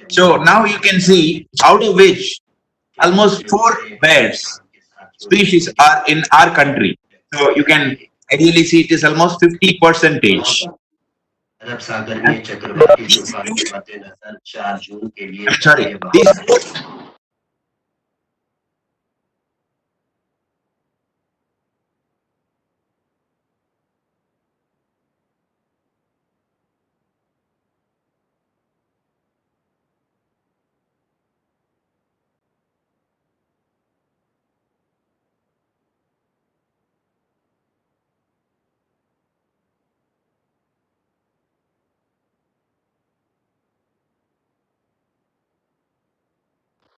So now you can see out of which almost four bears species are in our country. So you can ideally see it is almost 50 percentage. Sorry, these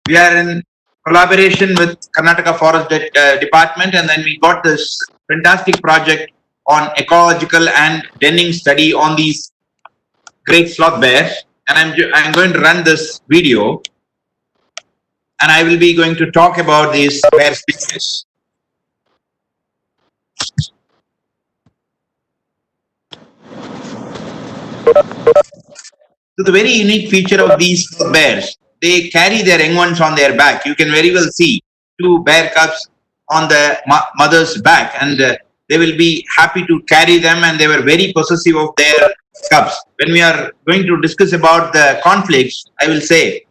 we are in collaboration with Karnataka Forest Department, and then we got this fantastic project on ecological and denning study on these great sloth bears. And I'm going to run this video, and I will be going to talk about these bear species. So the very unique feature of these bears, they carry their young ones on their back. You can very well see two bear cubs on the mother's back, and they will be happy to carry them, and they were very possessive of their cubs. When we are going to discuss about the conflicts, I will say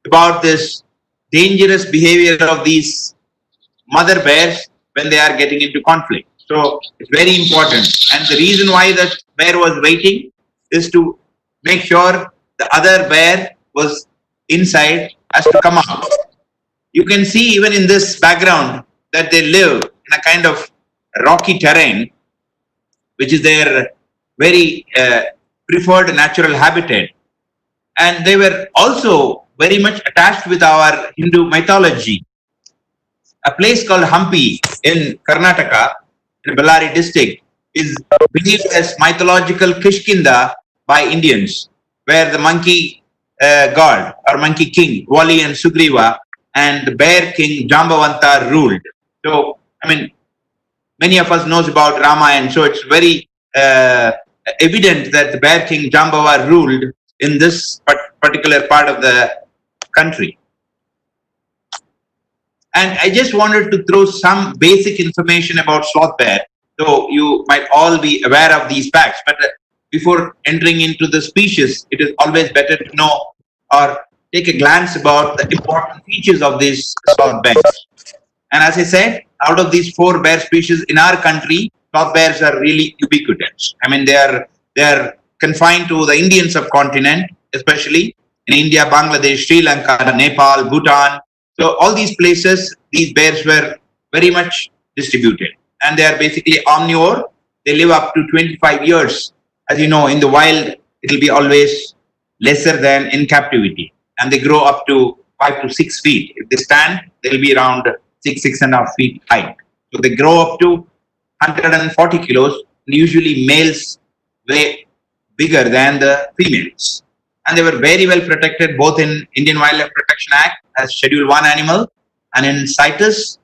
about this dangerous behavior of these mother bears when they are getting into conflict. So it's very important. And the reason why the bear was waiting is to make sure the other bear was inside has to come out. You can see even in this background that they live in a kind of rocky terrain, which is their very preferred natural habitat. And they were also very much attached with our Hindu mythology. A place called Hampi in Karnataka, in Bellary district, is believed as mythological Kishkinda by Indians, where the monkey god or monkey king, Wali and Sugriva, and the bear king Jambavanta ruled. So, I mean, many of us knows about Ramayana, so it's very evident that the bear king Jambava ruled in this particular part of the country. And I just wanted to throw some basic information about sloth bear, so you might all be aware of these facts. But before entering into the species, it is always better to know or take a glance about the important features of these sloth bears. And as I said, out of these four bear species in our country, sloth bears are really ubiquitous. I mean, they are confined to the Indian subcontinent, especially in India, Bangladesh, Sri Lanka, Nepal, Bhutan. So all these places, these bears were very much distributed, and they are basically omnivore. They live up to 25 years. As you know, in the wild, it will be always lesser than in captivity, and they grow up to 5 to 6 feet. If they stand, they will be around 6.5 feet height. So they grow up to 140 kilos. And usually males weigh bigger than the females. And they were very well protected both in Indian Wildlife Protection Act as Schedule 1 animal, and in CITES,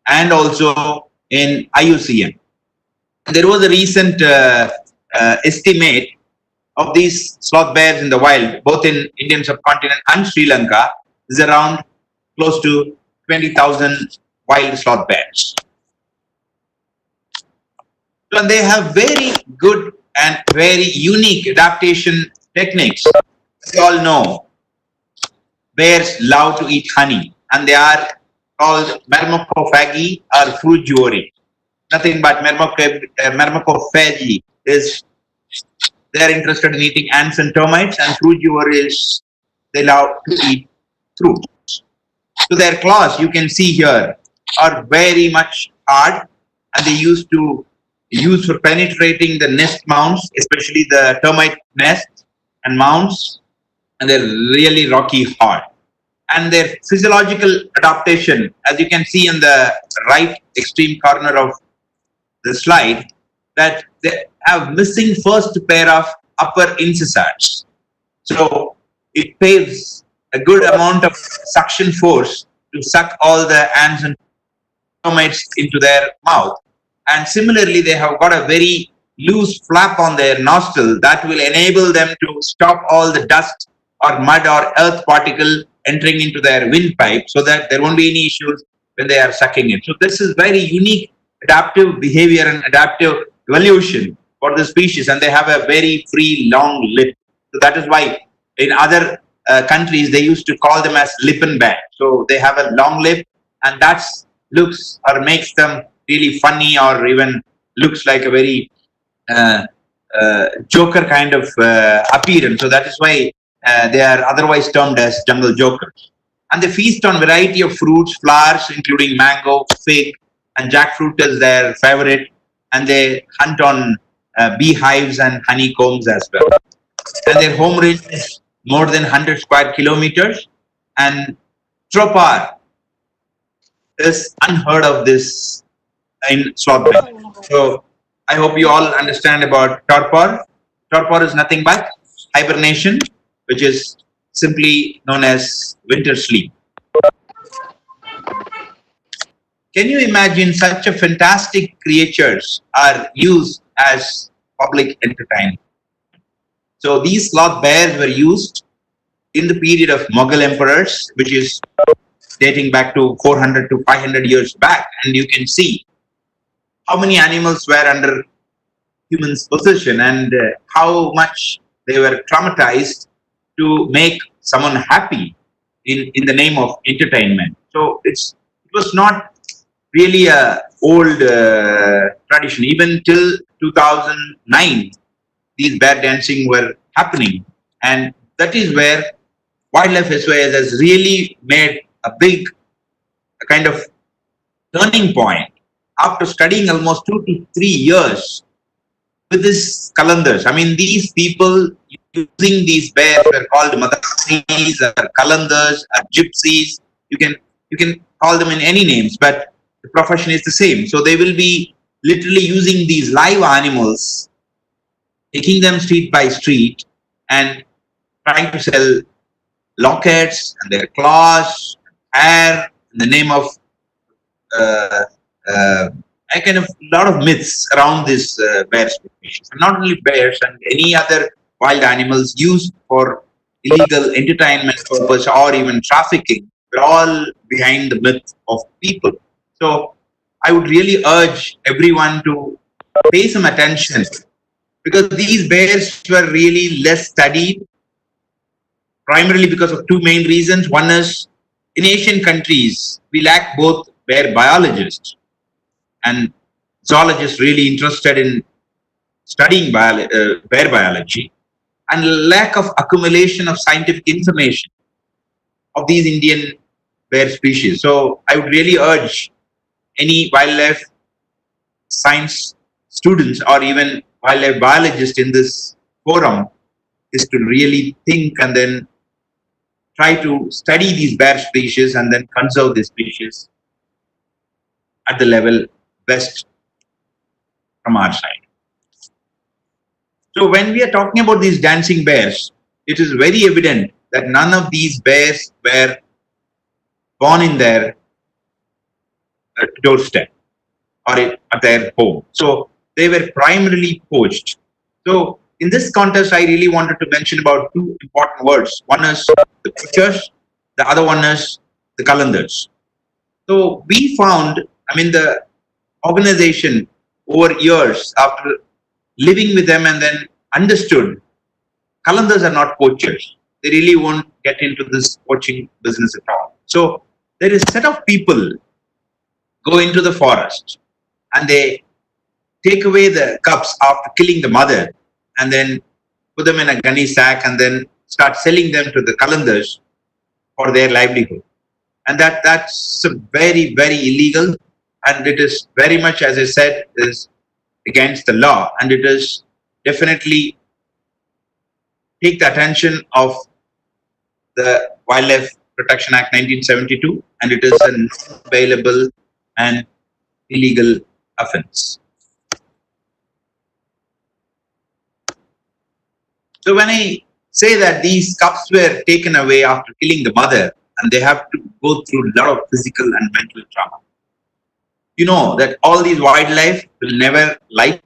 and also in IUCN. There was a recent estimate of these sloth bears in the wild, both in Indian subcontinent and Sri Lanka, is around close to 20,000 wild sloth bears. So they have very good and very unique adaptation techniques. As you all know, bears love to eat honey, and they are called mermocophagy or frugivory. Nothing but mermocophagy is they are interested in eating ants and termites, and frugivory is they love to eat fruits. So their claws, you can see here, are very much hard, and they used to use for penetrating the nest mounds, especially the termite nests, and mounts, and they're really rocky hard. And their physiological adaptation, as you can see in the right extreme corner of the slide, that they have missing first pair of upper incisors. So it paves a good amount of suction force to suck all the ants and termites into their mouth. And similarly, they have got a very loose flap on their nostril that will enable them to stop all the dust or mud or earth particle entering into their windpipe, so that there won't be any issues when they are sucking it. So this is very unique adaptive behavior and adaptive evolution for the species, and they have a very free long lip. So that is why in other countries they used to call them as lippen bear. So they have a long lip, and that looks or makes them really funny, or even looks like a very joker kind of appearance. So that is why they are otherwise termed as jungle jokers. And they feast on variety of fruits, flowers, including mango, fig, and jackfruit is their favorite. And they hunt on beehives and honeycombs as well. And their home range is more than 100 square kilometers. And tropar is unheard of this in sloth bear. So I hope you all understand about torpor. Torpor is nothing but hibernation, which is simply known as winter sleep. Can you imagine such a fantastic creatures are used as public entertainment? So these sloth bears were used in the period of Mughal emperors, which is dating back to 400 to 500 years back. And you can see how many animals were under humans' possession and how much they were traumatized to make someone happy in the name of entertainment. So it was not really a old tradition. Even till 2009, these bear dancing were happening, and that is where Wildlife SOS has really made a big kind of turning point after studying almost 2 to 3 years with these Kalandars. I mean, these people using these bears were called Madasis or Kalandars or Gypsies. You can call them in any names, but the profession is the same. So they will be literally using these live animals, taking them street by street and trying to sell lockets and their claws, hair, in the name of a kind of lot of myths around this bear species. And not only bears and any other wild animals used for illegal entertainment purpose or even trafficking, we're all behind the myth of people. So I would really urge everyone to pay some attention, because these bears were really less studied, primarily because of two main reasons. One is, in Asian countries, we lack both bear biologists and zoologists really interested in studying bear biology, and lack of accumulation of scientific information of these Indian bear species. So I would really urge any wildlife science students or even wildlife biologists in this forum is to really think and then try to study these bear species and then conserve the species at the level best from our side. So when we are talking about these dancing bears, it is very evident that none of these bears were born in their doorstep or at their home. So they were primarily poached. So in this context, I really wanted to mention about two important words. One is the poachers, the other one is the Kalandars. So we found, the organization over years, after living with them and then understood, Kalandars are not poachers. They really won't get into this poaching business at all. So there is a set of people go into the forest and they take away the cubs after killing the mother and then put them in a gunny sack and then start selling them to the Kalandars for their livelihood. And that's very, very illegal, and it is very much, as I said, is against the law, and it is definitely take the attention of the Wildlife Protection Act 1972, and it is a non-bailable and illegal offense. So when I say that these cubs were taken away after killing the mother, and they have to go through a lot of physical and mental trauma, you know that all these wildlife will never like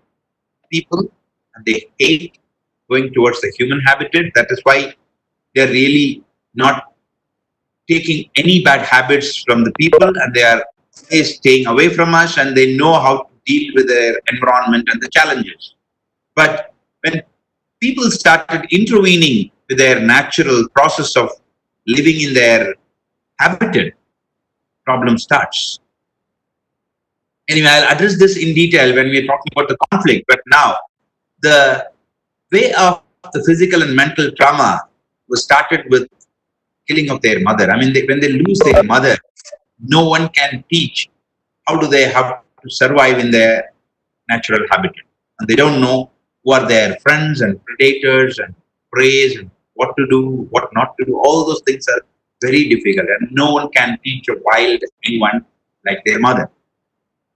people, and they hate going towards the human habitat. That is why they are really not taking any bad habits from the people, and they are staying away from us, and they know how to deal with their environment and the challenges. But when people started intervening with their natural process of living in their habitat, problem starts. Anyway, I'll address this in detail when we're talking about the conflict, but now the way of the physical and mental trauma was started with killing of their mother. I mean, when they lose their mother, no one can teach how do they have to survive in their natural habitat. And they don't know who are their friends and predators and preys and what to do, what not to do. All those things are very difficult, and no one can teach a wild anyone like their mother.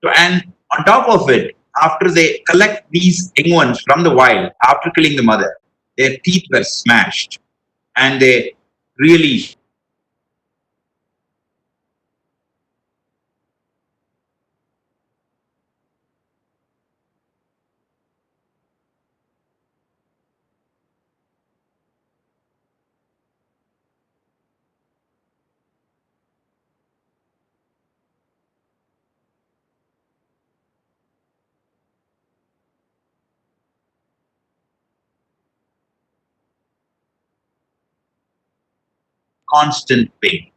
So, and on top of it, after they collect these young ones from the wild, after killing the mother, their teeth were smashed, and they really constant pain.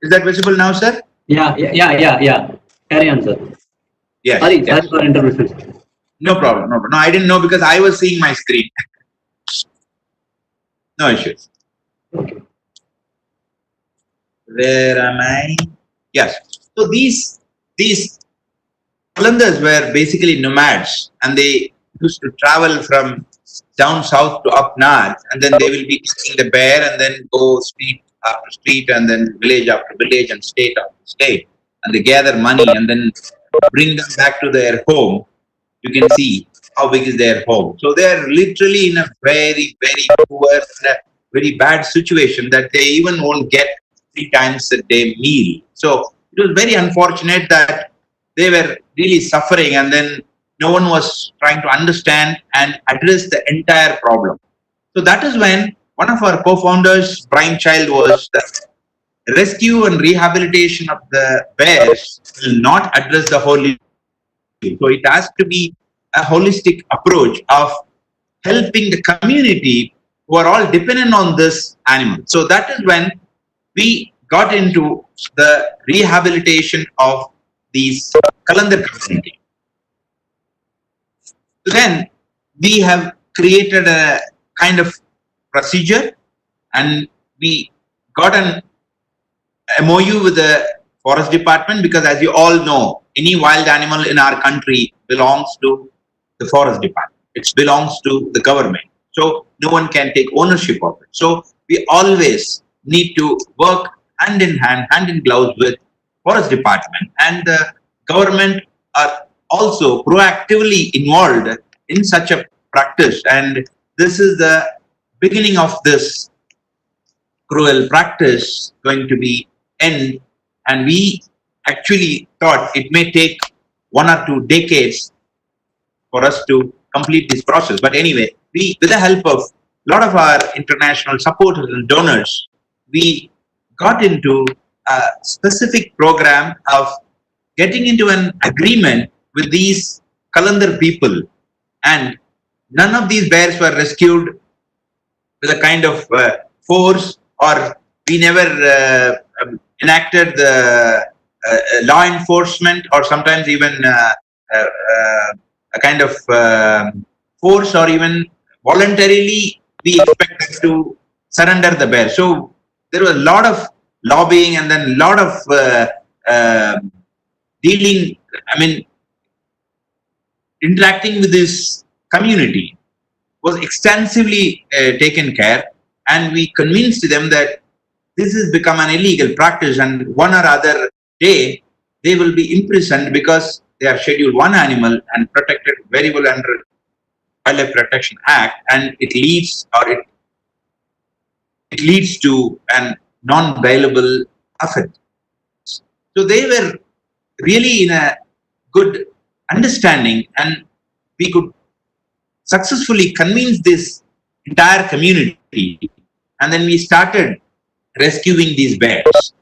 Is that visible now, sir? Yeah. Carry on, sir. Yes. Sorry for interruption. No problem. No, I didn't know because I was seeing my screen. No issues. Okay. Where am I? Yes. So these Qalandars were basically nomads, and they used to travel from down south to up north, and then they will be taking the bear and then go street after street and then village after village and state after state, and they gather money and then bring them back to their home. You can see how big is their home. So they are literally in a very, very poor, very bad situation that they even won't get 3 times a day meal. So it was very unfortunate that they were really suffering, and then no one was trying to understand and address the entire problem. So that is when one of our co-founders' brainchild was the rescue and rehabilitation of the bears will not address the whole issue. So it has to be a holistic approach of helping the community who are all dependent on this animal. So that is when we got into the rehabilitation of these Qalandar community. So then we have created a kind of procedure, and we got an MOU with the forest department, because as you all know, any wild animal in our country belongs to the forest department. It belongs to the government. So no one can take ownership of it. So we always need to work hand in hand, hand in gloves with forest department, and the government are also proactively involved in such a practice. And this is the beginning of this cruel practice going to be end. And we actually thought it may take 1 or 2 decades for us to complete this process. But anyway, we, with the help of a lot of our international supporters and donors, we got into a specific program of getting into an agreement with these Kalandar people. And none of these bears were rescued with a kind of force, or we never enacted the law enforcement, or sometimes even a kind of force, or even voluntarily we expect them to surrender the bear. So there was a lot of lobbying, and then a lot of dealing, interacting with this community was extensively taken care, and we convinced them that this has become an illegal practice, and one or other day they will be imprisoned because they are scheduled one animal and protected very well under Wildlife Protection Act, and it leads, or it leads to an non-bailable offence. So they were really in a good understanding, and we could successfully convince this entire community, and then we started rescuing these bears.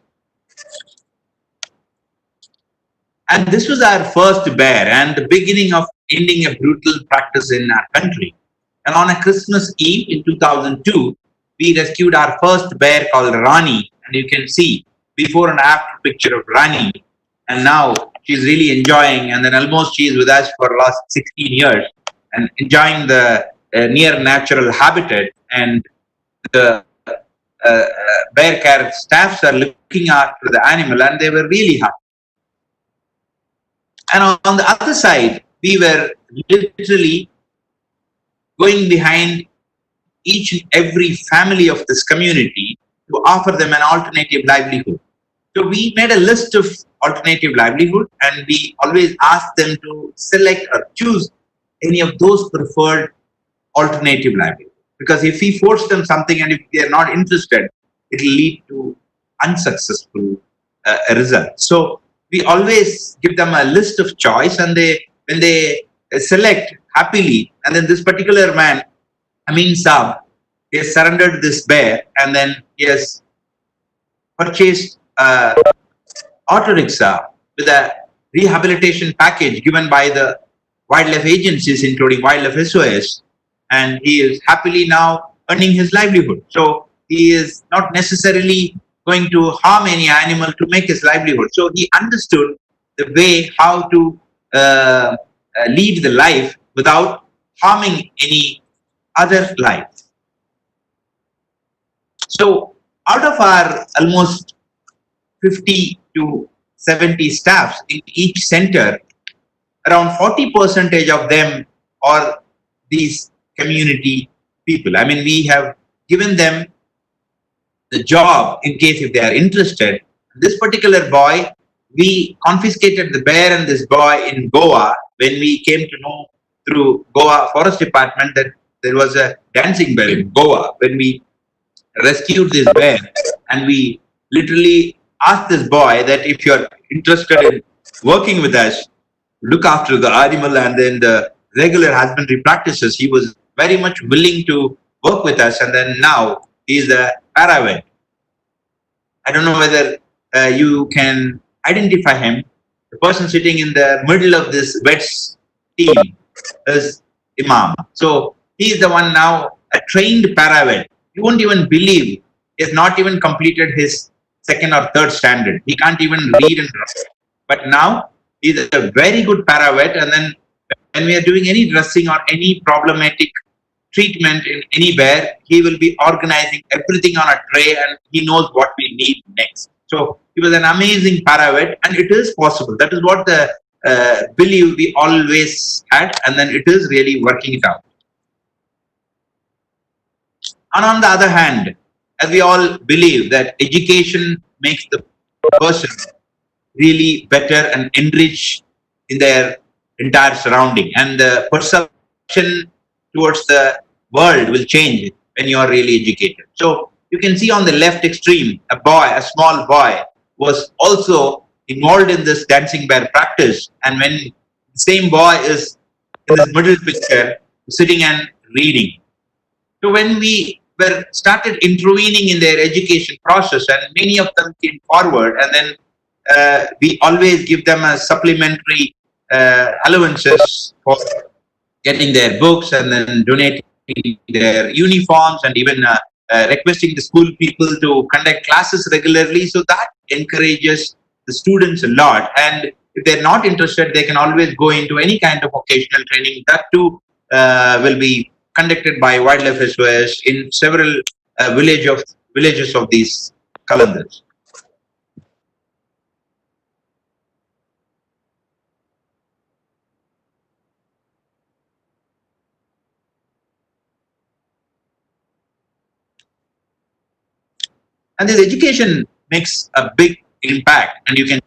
And this was our first bear, and the beginning of ending a brutal practice in our country. And on a Christmas Eve in 2002, we rescued our first bear called Rani, and you can see before and after picture of Rani. And now she's really enjoying, and then almost she is with us for the last 16 years and enjoying the near natural habitat. And the bear care staffs are looking after the animal, and they were really happy. And on the other side, we were literally going behind each and every family of this community to offer them an alternative livelihood. So we made a list of alternative livelihood, and we always asked them to select or choose any of those preferred alternative livelihood. Because if we force them something and if they are not interested, it will lead to unsuccessful results. So we always give them a list of choice, and when they select happily, and then this particular man, Amin Saab, he has surrendered this bear, and then he has purchased auto rickshaw with a rehabilitation package given by the wildlife agencies, including Wildlife SOS, and he is happily now earning his livelihood. So he is not necessarily going to harm any animal to make his livelihood. So he understood the way how to lead the life without harming any other life. So out of our almost 50 to 70 staffs in each center, around 40% of them are these community people. We have given them the job in case if they are interested. This particular boy, we confiscated the bear and this boy in Goa when we came to know through Goa Forest Department that there was a dancing bear in Goa. When we rescued this bear, and we literally asked this boy that if you're interested in working with us, look after the animal and then the regular husbandry practices, he was very much willing to work with us, and then now he is a paravet. I don't know whether you can identify him. The person sitting in the middle of this vet's team is Imam. So he is the one now, a trained paravet. You won't even believe he has not even completed his second or third standard. He can't even read and write. But now he is a very good paravet, and then when we are doing any dressing or any problematic treatment in any bear, he will be organizing everything on a tray, and he knows what we need next. So he was an amazing paravet, and it is possible. That is what the believe we always had, and then it is really working it out. And on the other hand, as we all believe that education makes the person really better and enrich in their entire surrounding, and the perception towards the world will change when you are really educated. So you can see on the left extreme, a small boy, was also involved in this dancing bear practice, and when the same boy is in this middle picture sitting and reading. So when we were started intervening in their education process, and many of them came forward, and then we always give them a supplementary allowances for getting their books, and then donating their uniforms, and even requesting the school people to conduct classes regularly. So that encourages the students a lot. And if they're not interested, they can always go into any kind of vocational training. That too will be conducted by Wildlife SOS in several villages of these calendars. And this education makes a big impact, and you can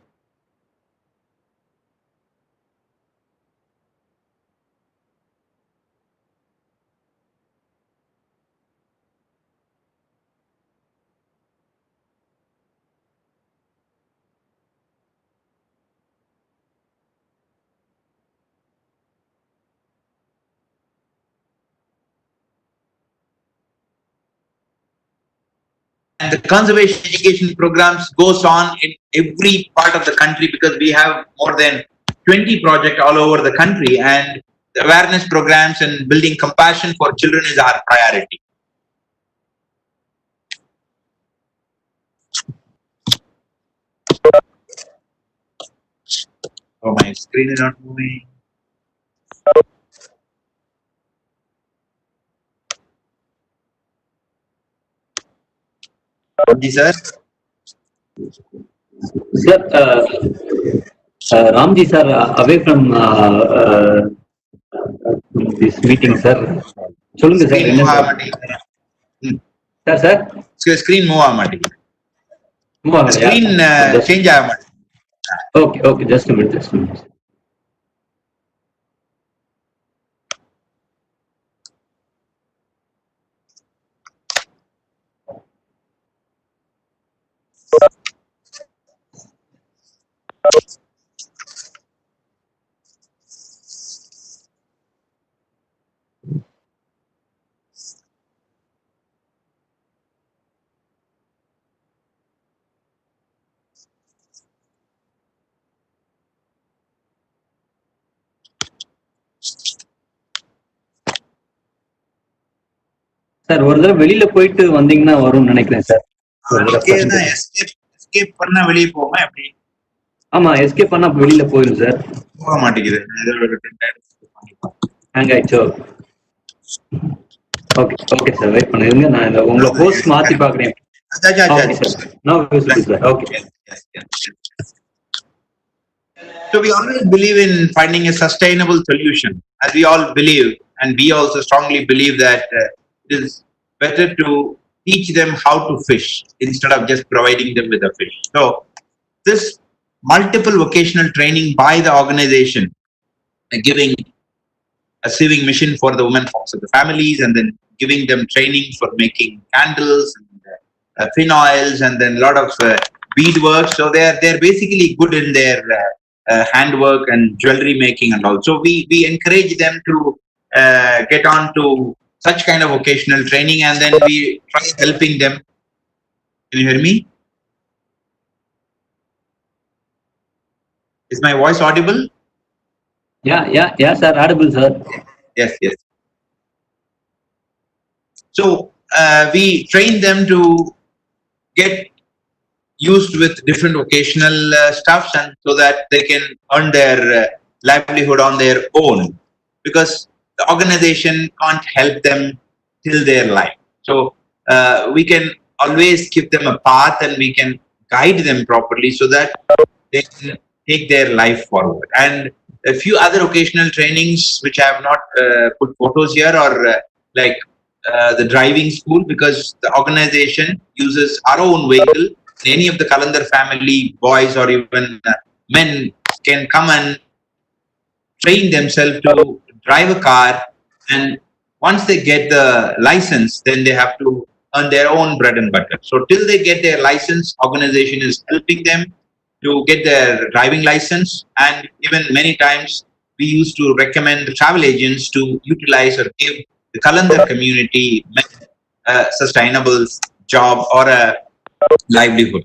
and the conservation education programs goes on in every part of the country, because we have more than 20 projects all over the country, and the awareness programs and building compassion for children is our priority. Oh, my screen is not moving. Ramji sir? Sir, Ramji sir, away from this meeting, sir. சொல்லுங்க sir என்ன sir sir sir screen move ஆக மாட்டேங்குது. Screen change ஆக மாட்டேங்குது. Okay okay just a minute. Sir ஒரு தடவை வெளியில போயிட்டு வந்தீங்கன்னா வரும்னு நினைக்கிறேன் சார். எஸ்கேப் பண்ணா வெளியே போமா எப்படி? ஆமா எஸ்கேப் பண்ணா வெளியில போயிடும் சார். போக மாட்டேங்குது. ஹேங் ஆயிடுச்சோ? ஓகே ஓகே சார் வெயிட் பண்ணுங்க, நான் உங்களை ஹோஸ்ட் மாத்தி பாக்குறேன். Okay. So we always believe in finding a sustainable solution, as we all believe, and we also strongly believe that it is better to teach them how to fish instead of just providing them with a fish. So this multiple vocational training by the organization, giving a sewing machine for the women folks of the families, and then giving them training for making candles and phenol, and then a lot of beadwork. So they're basically good in their handwork and jewelry making and all. So we encourage them to get on to such kind of vocational training, and then we try helping them. Can you hear me? Is my voice audible? Yeah, sir, audible, sir. Yes. So we train them to get used with different vocational stuffs, and so that they can earn their livelihood on their own, because the organization can't help them till their life. So we can always give them a path, and we can guide them properly, so that they can take their life forward. And a few other occasional trainings which I have not put photos here, or like the driving school, because the organization uses our own vehicle. Any of the Kalandar family, boys or even men, can come and train themselves to drive a car, and once they get the license, then they have to earn their own bread and butter. So till they get their license, organization is helping them to get their driving license. And even many times we used to recommend the travel agents to utilize or give the Kalandar community a sustainable job or a livelihood.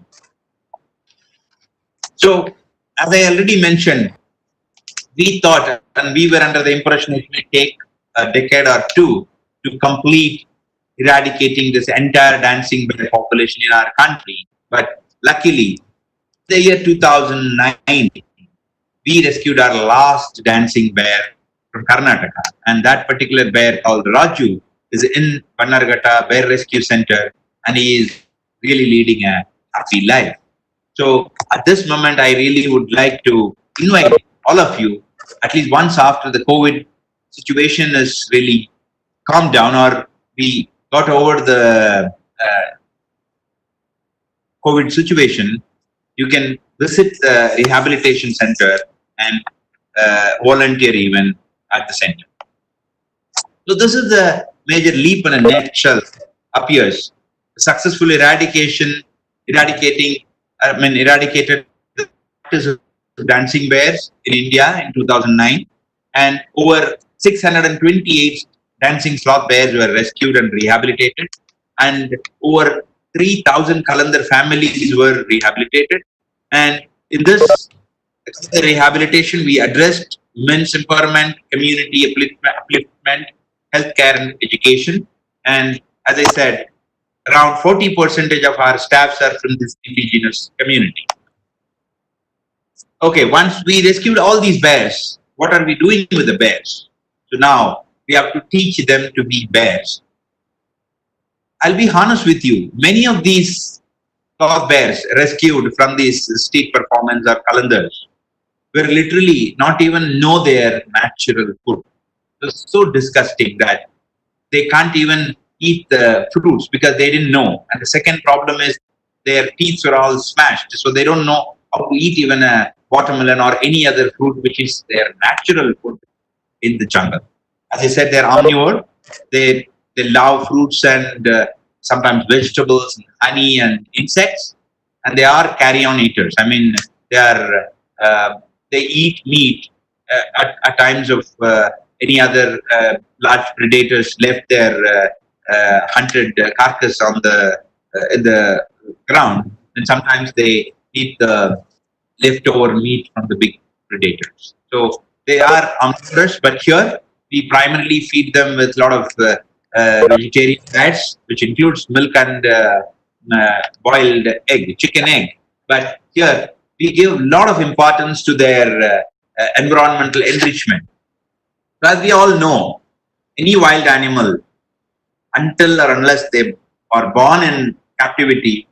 So as I already mentioned, we thought, and we were under the impression it may take a decade or two to complete eradicating this entire dancing bear population in our country. But luckily, the year 2009, we rescued our last dancing bear from Karnataka. And that particular bear, called Raju, is in Pannarghata Bear Rescue Center, and he is really leading a happy life. So at this moment, I really would like to invite all of you, at least once after the COVID situation is really calmed down, or we got over the COVID situation, you can visit the rehabilitation center and volunteer even at the center. So this is the major leap in a nutshell appears. Successful eradicated the practice of dancing bears in India in 2009, and over 628 dancing sloth bears were rescued and rehabilitated, and over 3,000 Kalandar families were rehabilitated. And in this rehabilitation, we addressed men's empowerment, community upliftment, healthcare, and education. And as I said, around 40% of our staffs are from this indigenous community. Okay, once we rescued all these bears, what are we doing with the bears? So now we have to teach them to be bears. I'll be honest with you, many of these sloth bears rescued from these street performance or Kalandars were literally not even know their natural food. It was so disgusting that they can't even eat the fruits because they didn't know. And the second problem is their teeth are all smashed, so they don't know how to eat even a watermelon or any other fruit which is their natural food in the jungle. As I said, they're omnivore. They love fruits and sometimes vegetables, and honey and insects, and they are carrion eaters. I mean, they eat meat at times of any other large predators left their hunted carcass on in the ground, and sometimes they eat the leftover meat from the big predators. So they are omnivorous, but here we primarily feed them with a lot of vegetarian diets, which includes milk and boiled egg, chicken egg. But here we give a lot of importance to their environmental enrichment. As we all know, any wild animal, until or unless they are born in captivity,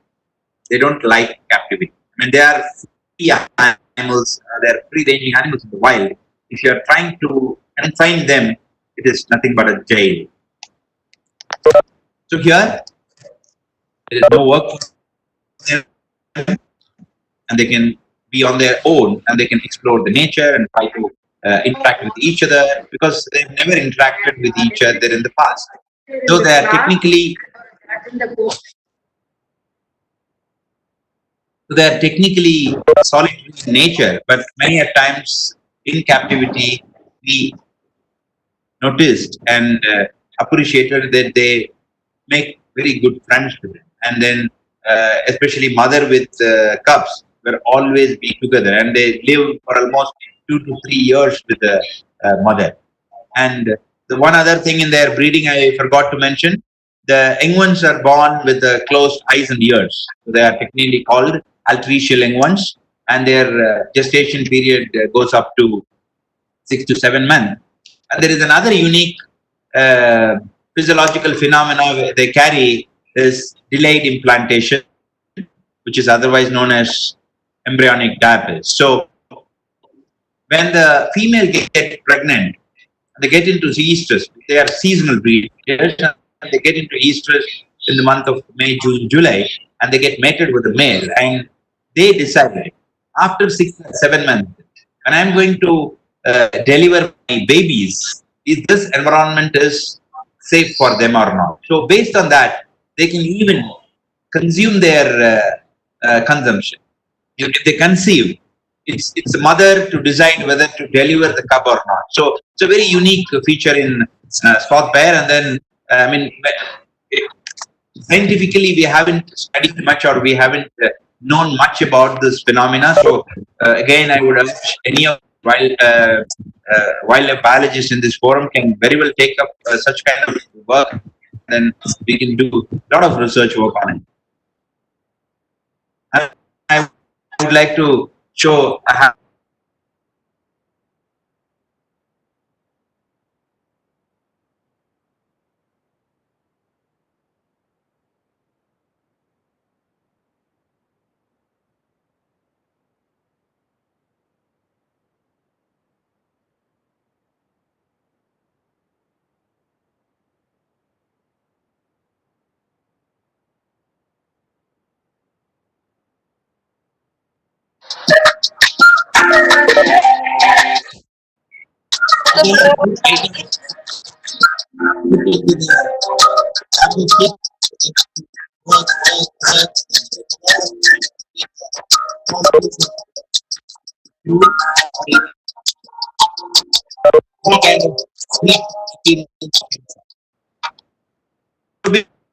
they don't like captivity. I mean, they are free animals, they are free-ranging animals in the wild. If you are trying to confine them, it is nothing but a jail. So here, there is no work for them, and they can be on their own, and they can explore the nature and try to interact with each other, because they've never interacted with each other in the past. So they are technically solitary in nature, but many a times in captivity we noticed and appreciated that they make very good friends with them. And then especially mother with cubs will always be together, and they live for almost 2 to 3 years with the mother. And the one other thing in their breeding I forgot to mention, the young ones are born with closed eyes and ears. So they are technically called altricial young ones, and their gestation period goes up to 6 to 7 months. And there is another unique physiological phenomena they carry is delayed implantation, which is otherwise known as embryonic diapers. So when the female get pregnant, they get into estrus. They are seasonal breeders, and they get into estrus in the month of May, June, July, and they get mated with the male, and they decide after 6 or 7 months, when I'm going to deliver my babies, is this environment is safe for them or not? So based on that, they can even consume their consumption. If they conceive, it's the mother to decide whether to deliver the cub or not. So it's a very unique feature in sloth bear. And then, I mean, scientifically, we haven't studied much, or we haven't known much about this phenomena. So again, I would urge any of wildlife biologists in this forum can very well take up such kind of work, and then we can do a lot of research work on it. And I would like to show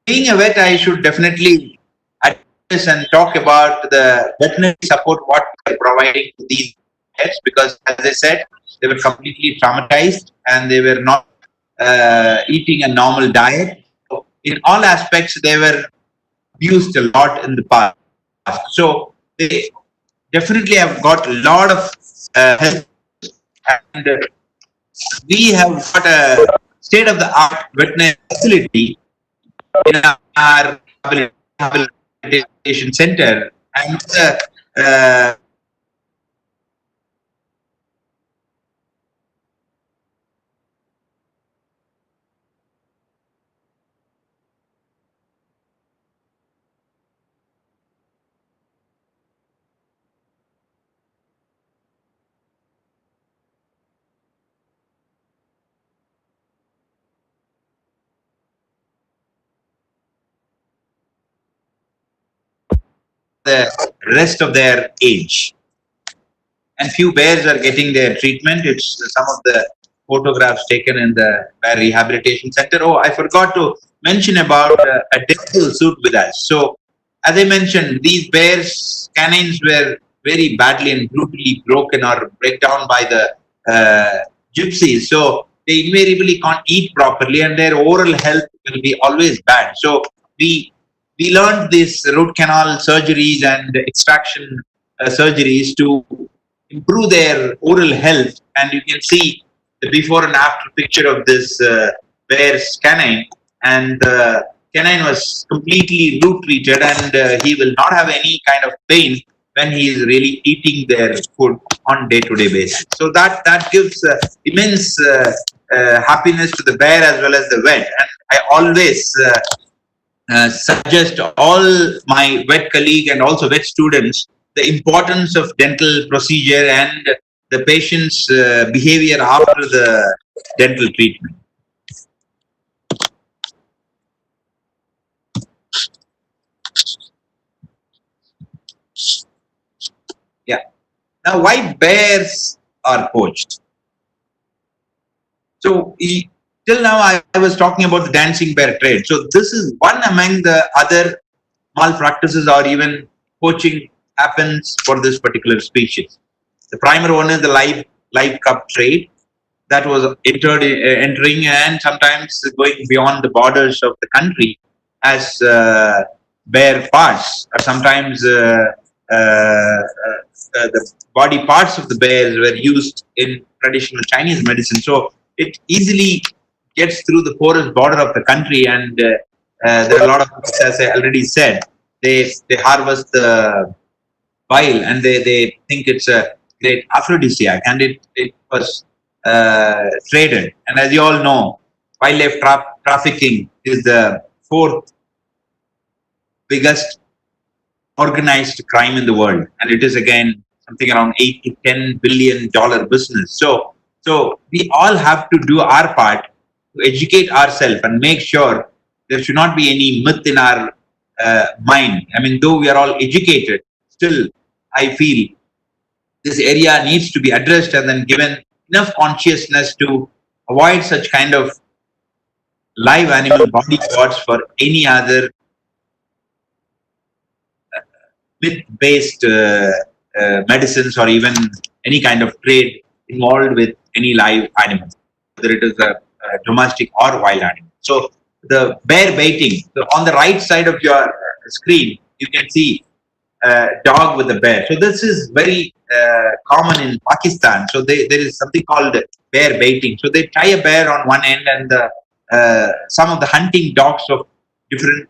being a vet, I should definitely address and talk about the veterinary support what we are providing to these vets, because as I said, they were completely traumatized and they were not eating a normal diet. So in all aspects, they were abused a lot in the past. So they definitely have got a lot of help, and we have got a state of the art veterinary facility in our rehabilitation center, and the rest of their age. And few bears are getting their treatment. It's some of the photographs taken in the bear rehabilitation center. Oh, I forgot to mention about a dental suit with us. So, as I mentioned, these bears, canines were very badly and brutally broken or break down by the gypsies. So, they invariably can't eat properly, and their oral health will be always bad. So, we learned these root canal surgeries and extraction surgeries to improve their oral health. And you can see the before and after picture of this bear's canine, and the canine was completely root treated, and he will not have any kind of pain when he is really eating their food on day-to-day basis. So that gives immense happiness to the bear as well as the vet. And I always suggest all my vet colleague and also vet students the importance of dental procedure and the patient's behavior after the dental treatment. Yeah. Now, why bears are poached? So, till now, I was talking about the dancing bear trade. So, this is one among the other malpractices or even poaching happens for this particular species. The primary one is the live cub trade that was entering and sometimes going beyond the borders of the country as bear parts, or sometimes the body parts of the bears were used in traditional Chinese medicine. So it easily gets through the porous border of the country, and there are a lot of, as I already said, they harvest the bile, and they think it's a great aphrodisiac, and it was traded. And as you all know, wildlife trafficking is the fourth biggest organized crime in the world, and it is again something around $8 to $10 billion business. So we all have to do our part to educate ourselves and make sure there should not be any myth in our mind. I mean, though we are all educated, still I feel this area needs to be addressed and then given enough consciousness to avoid such kind of live animal body parts for any other myth-based medicines or even any kind of trade involved with any live animal, whether it is a domestic or wild animal. So the bear baiting. So on the right side of your screen, you can see a dog with a bear. So this is very common in Pakistan. So there is something called bear baiting. So they tie a bear on one end, and some of the hunting dogs of different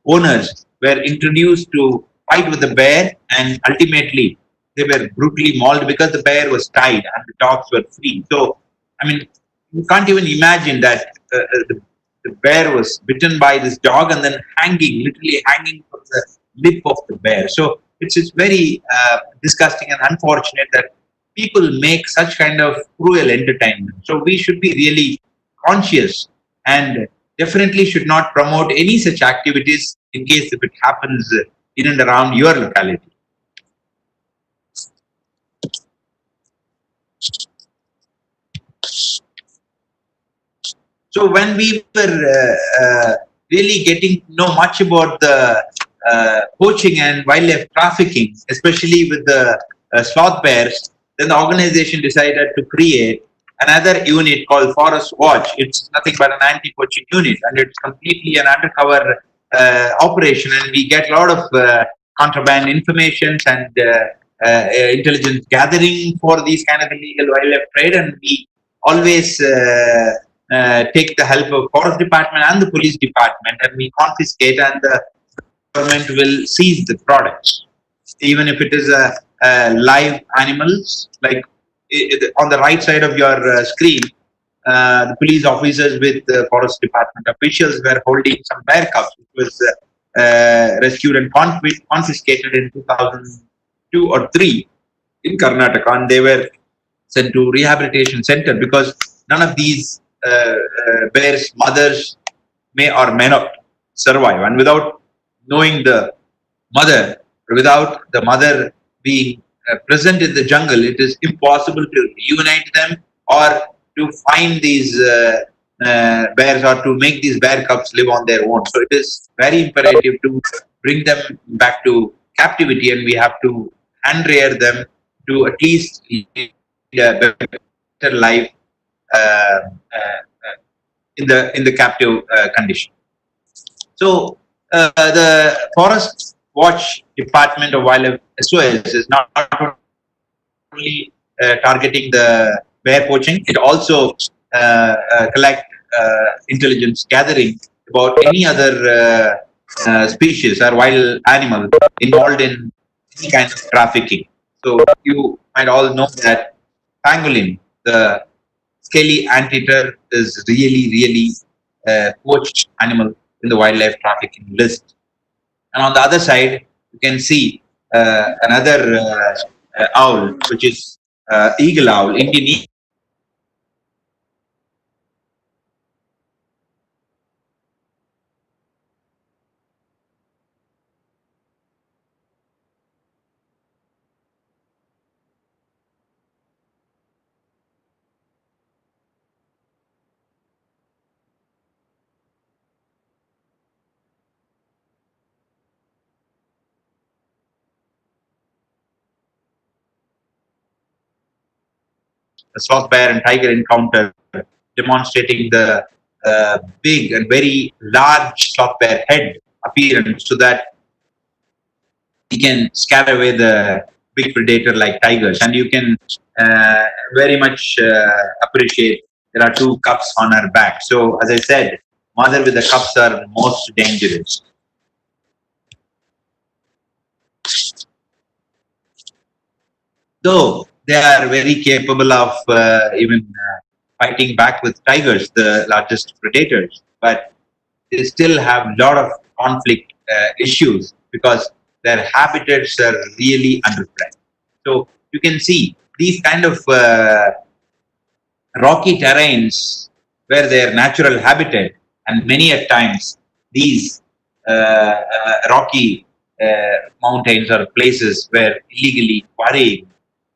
owners were introduced to fight with the bear, and ultimately they were brutally mauled because the bear was tied and the dogs were free. So, I mean, you can't even imagine that the bear was bitten by this dog and then literally hanging from the lip of the bear. So it's very disgusting and unfortunate that people make such kind of cruel entertainment. So we should be really conscious and definitely should not promote any such activities in case if it happens in and around your locality. So when we were really getting to know much about the poaching and wildlife trafficking, especially with the sloth bears, then the organization decided to create another unit called Forest Watch. It's nothing but an anti-poaching unit, and it's completely an undercover operation, and we get a lot of contraband information and intelligence gathering for these kind of illegal wildlife trade, and we always take the help of forest department and the police department, and we confiscate, and the government will seize the products, even if it is live animals. Like on the right side of your screen, the police officers with the forest department officials were holding some bear cubs, which was rescued and confiscated in 2002 or 3 in Karnataka, and they were sent to rehabilitation center because none of these bears' mothers may or may not survive, and without knowing the mother, without the mother being present in the jungle, it is impossible to reunite them or to find these bears or to make these bear cubs live on their own. So it is very imperative to bring them back to captivity, and we have to hand rear them to at least lead a better life in the captive condition. So the Forest Watch Department of Wildlife SOS is not only targeting the bear poaching, it also collect intelligence gathering about any other species or wild animal involved in any kind of trafficking. So you might all know that pangolin, the scaly anteater, is really poached animal in the wildlife trafficking list. And on the other side, you can see another owl, which is eagle owl, Indian sloth bear and tiger encounter, demonstrating the big and very large sloth bear head appearance, so that we can scare away the big predator like tigers. And you can very much appreciate there are 2 cubs on her back. So as I said, mother with the cubs are most dangerous. though they are very capable of even fighting back with tigers, the largest predators, but they still have a lot of conflict issues because their habitats are really under threat. So you can see these kind of rocky terrains were their natural habitat, and many a times these rocky mountains or places were illegally quarried,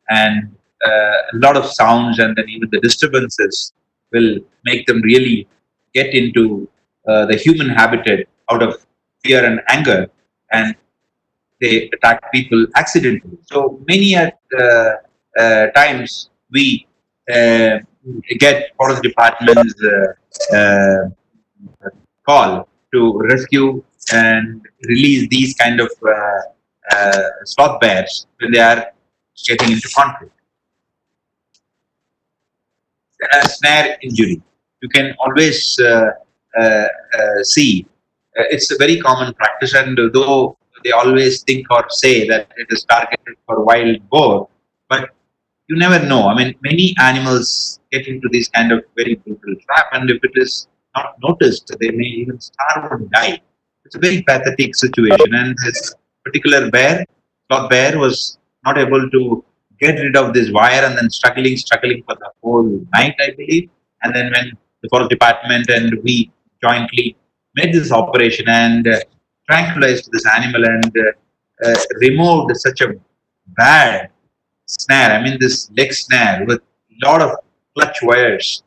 and a lot of sounds and then even the disturbances will make them really get into the human habitat out of fear and anger, and they attack people accidentally. So many times we uh, get forest department's call to rescue and release these kind of sloth bears when they are getting into conflict. Snare injury. You can always see it's a very common practice, and though they always think or say that it is targeted for wild boar, but you never know. I mean, many animals get into this kind of very brutal trap, and if it is not noticed, they may even starve and die. It's a very pathetic situation, and this particular bear, sloth bear, was not able to get rid of this wire, and then struggling for the whole night, I believe. And then when the forest department and we jointly made this operation and tranquilized this animal and removed such a bad snare. I mean, this leg snare with a lot of clutch wires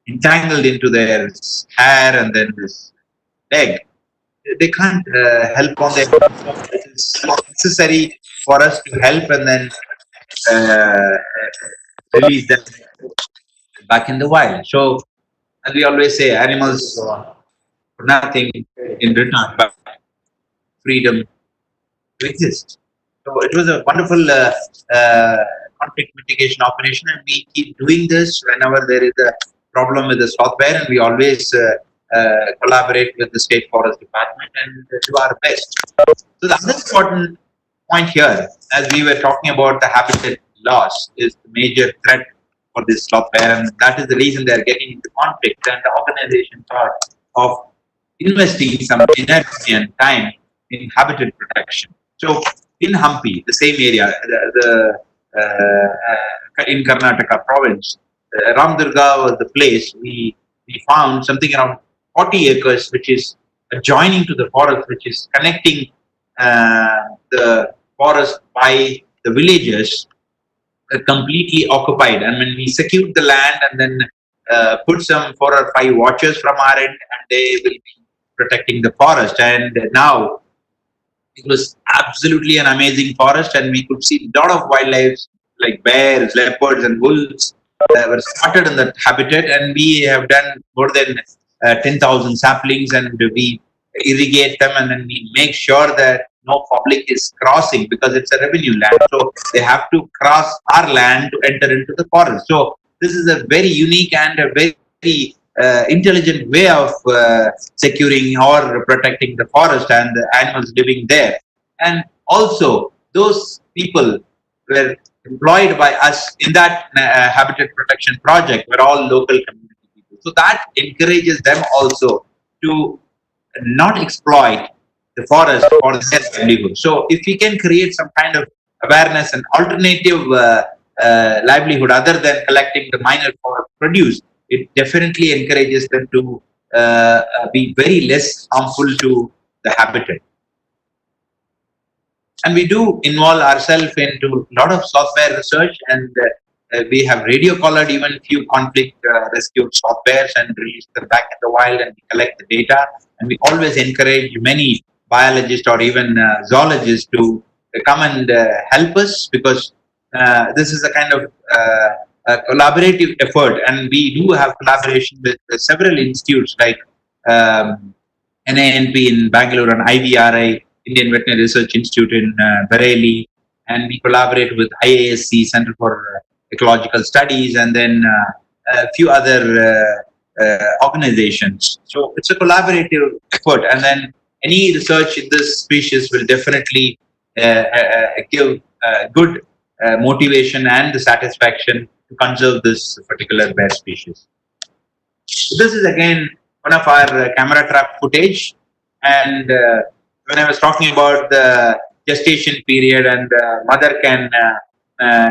entangled into their hair and then this leg. They can't help on their own. It is necessary for us to help and then uh, release them back in the wild. So, as we always say, animals for nothing in return but freedom to exist. So it was a wonderful conflict mitigation operation, and we keep doing this whenever there is a problem with the sloth bear, and we always collaborate with the state forest department and do our best. So the other important point here, as we were talking about the habitat loss, is the major threat for this sloth bear, and that is the reason they are getting into conflict. And the organization thought of investing some energy and time in habitat protection. So in Hampi, the same area, in Karnataka province, Ramdurga was the place we found something around 40 acres, which is adjoining to the forest, which is connecting the forest by the villages, completely occupied. And when we secured the land and then put some 4 or 5 watchers from our end, and they will be protecting the forest. And now it was absolutely an amazing forest, and we could see a lot of wildlife like bears, leopards, and wolves were spotted in that habitat. And we have done more than 10,000 saplings, and we irrigate them, and then we make sure that no public is crossing because it's a revenue land. So they have to cross our land to enter into the forest. So this is a very unique and a very intelligent way of securing or protecting the forest and the animals living there. And also, those people were employed by us in that habitat protection project were all local community people. So that encourages them also to not exploit the forest for their livelihood. So if we can create some kind of awareness and alternative livelihood other than collecting the minor forest produce, it definitely encourages them to be very less harmful to the habitat. And we do involve ourselves into a lot of software research, and we have radio collared even few conflict rescued sloth bears and released them back in the wild, and we collect the data. And we always encourage many biologists or even zoologists to come and help us, because this is a kind of a collaborative effort, and we do have collaboration with several institutes like NANP in Bangalore and IVRI, Indian Veterinary Research Institute in Bareilly, and we collaborate with IASC, Center for Ecological Studies, and then a few other organizations. So it's a collaborative effort, and then any research in this species will definitely give good motivation and the satisfaction to conserve this particular bear species. This is again one of our camera trap footage, and when I was talking about the gestation period and mother can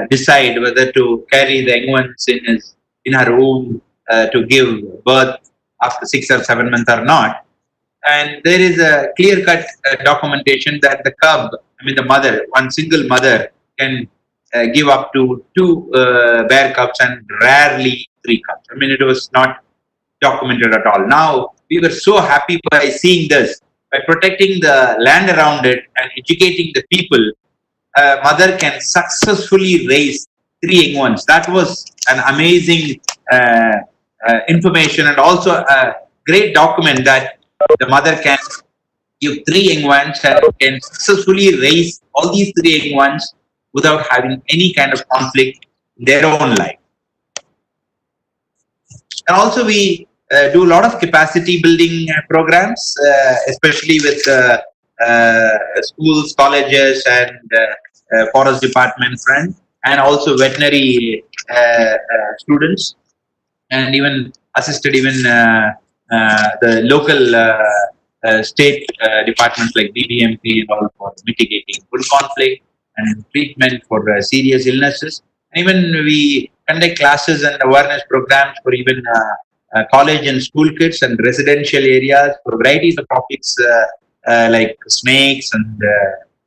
decide whether to carry the young ones in her womb to give birth after 6 or 7 months or not. And there is a clear-cut documentation that the cub, the mother, one single mother can give up to 2 bear cubs and rarely 3 cubs. It was not documented at all. Now, we were so happy by seeing this. By protecting the land around it and educating the people, mother can successfully raise 3 young ones. That was an amazing information, and also a great document that the mother can give 3 young ones and can successfully raise all these 3 young ones without having any kind of conflict in their own life. And also we do a lot of capacity building programs, especially with schools, colleges, and forest department friends, and also veterinary students, and even assisted even the local state departments like BBMP and all for mitigating bull conflict and treatment for serious illnesses. And even we conduct classes and awareness programs for even college and school kids and residential areas for a variety of topics like snakes and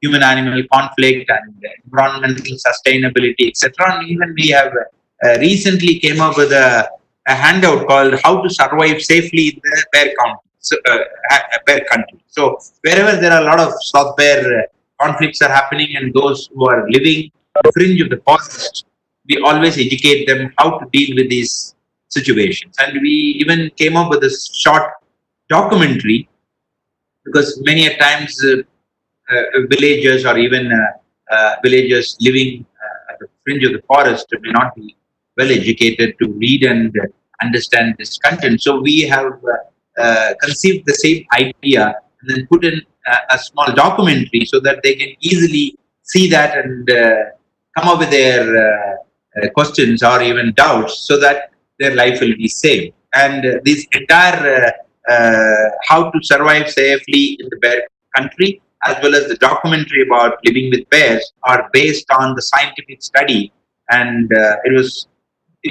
human-animal conflict and environmental sustainability, etc. And even we have recently came up with a handout called "How to Survive Safely in the Bear Country." So wherever there are a lot of soft bear conflicts are happening, and those who are living on the fringe of the forest, we always educate them how to deal with these situations. And we even came up with a short documentary, because many a times villagers or even villagers living at the fringe of the forest may not be well educated to read and understand this content. So we have conceived the same idea and then put in a small documentary so that they can easily see that and come up with their questions or even doubts, so that their life will be safe. And this entire how to survive safely in the bear country, as well as the documentary about living with bears, are based on the scientific study. And it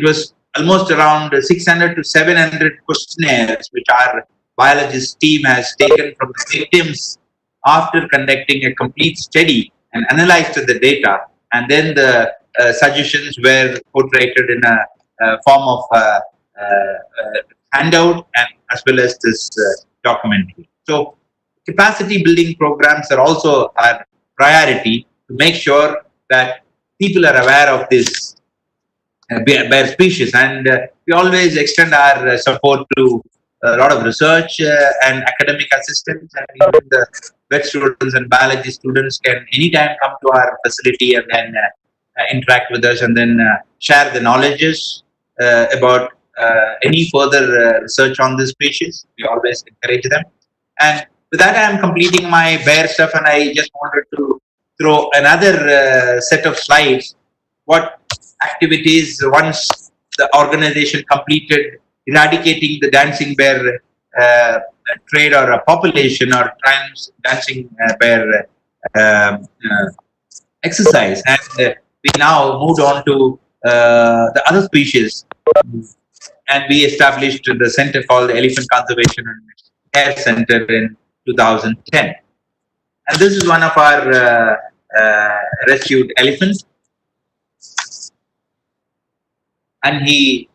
was almost around 600 to 700 questionnaires, which our biologist team has taken from the victims after conducting a complete study and analyzed the data. And then the suggestions were portrayed in a form of handout, and as well as this documentary. So capacity building programs are also our priority to make sure that people are aware of this bear species, and we always extend our support to a lot of research and academic assistance, and even the vet students and biology students can anytime come to our facility and then interact with us and then share the knowledges about any further research on this species. We always encourage them. And with that, I am completing my bear stuff, and I just wanted to throw another set of slides. What activities, once the organization completed eradicating the dancing bear trade or a population or trans dancing bear exercise, and we now moved on to the other species, and we established the center called the Elephant Conservation and Care Center in 2010. And this is one of our rescued elephants, and he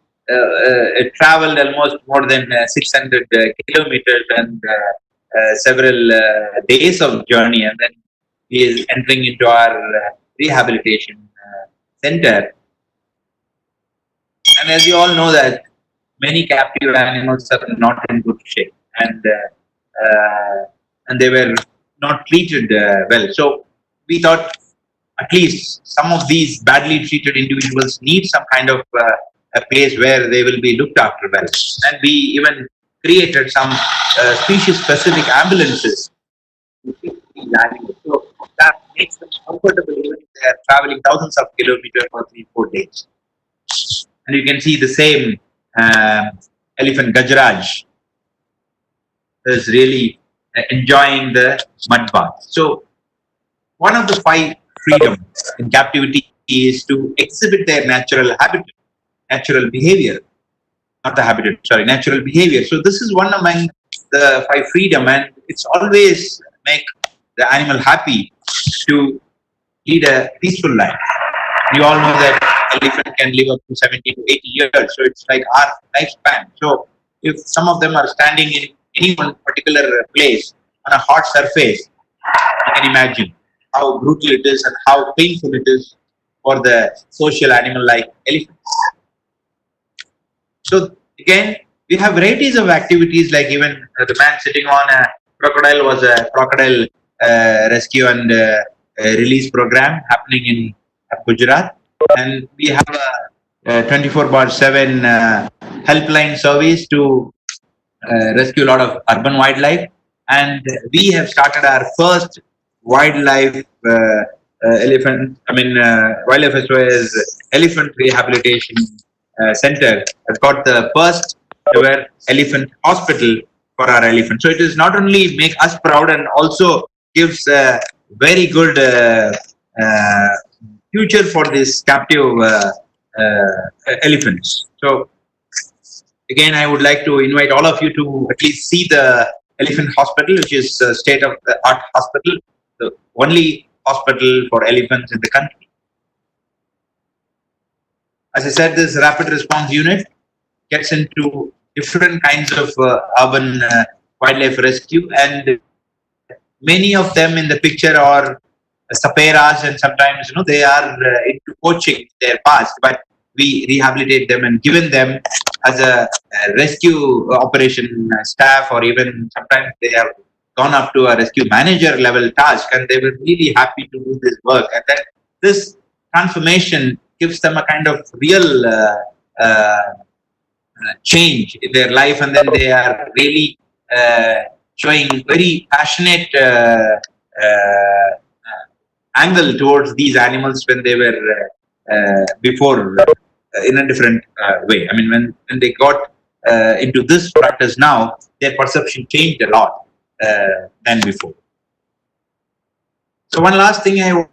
traveled almost more than 600 kilometers and several days of journey, and then he is entering into our rehabilitation center. And as you all know that many captive animals are not in good shape, and they were not treated well. So we thought at least some of these badly treated individuals need some kind of a place where they will be looked after well. And we even created some species-specific ambulances. So that makes them comfortable even if they are traveling thousands of kilometers for 3 4 days. And you can see the same elephant Gajraj is really enjoying the mud bath. So one of the 5 freedoms in captivity is to exhibit their natural habitat, natural behavior, not the habitat, sorry, natural behavior. So this is one among the 5 freedom, and it's always make the animal happy to lead a peaceful life. You all know that elephant can live up to 70 to 80 years, so it's like our lifespan. So if some of them are standing in any one particular place on a hot surface, you can imagine how brutal it is and how painful it is for the social animal like elephants. So again, we have varieties of activities, like even the man sitting on a crocodile was a crocodile rescue and release program happening in Gujarat, and we have a 24/7 helpline service to rescue a lot of urban wildlife, and we have started our first wildlife elephant. I mean, wildlife as well as elephant rehabilitation center has got the first ever elephant hospital for our elephant. So it is not only make us proud and also gives a very good uh, future for this captive elephants. So again, I would like to invite all of you to at least see the elephant hospital, which is a state of the art hospital, the only hospital for elephants in the country. As I said, this rapid response unit gets into different kinds of urban wildlife rescue, and many of them in the picture are saperas, and sometimes they are into poaching in their past, but we rehabilitate them and given them as a rescue operation staff, or even sometimes they have gone up to a rescue manager level task, and they were really happy to do this work, and then this transformation gives them a kind of real change in their life, and then they are really showing very passionate angle towards these animals when they were before in a different way. I mean, when they got into this practice now, their perception changed a lot than before. So one last thing I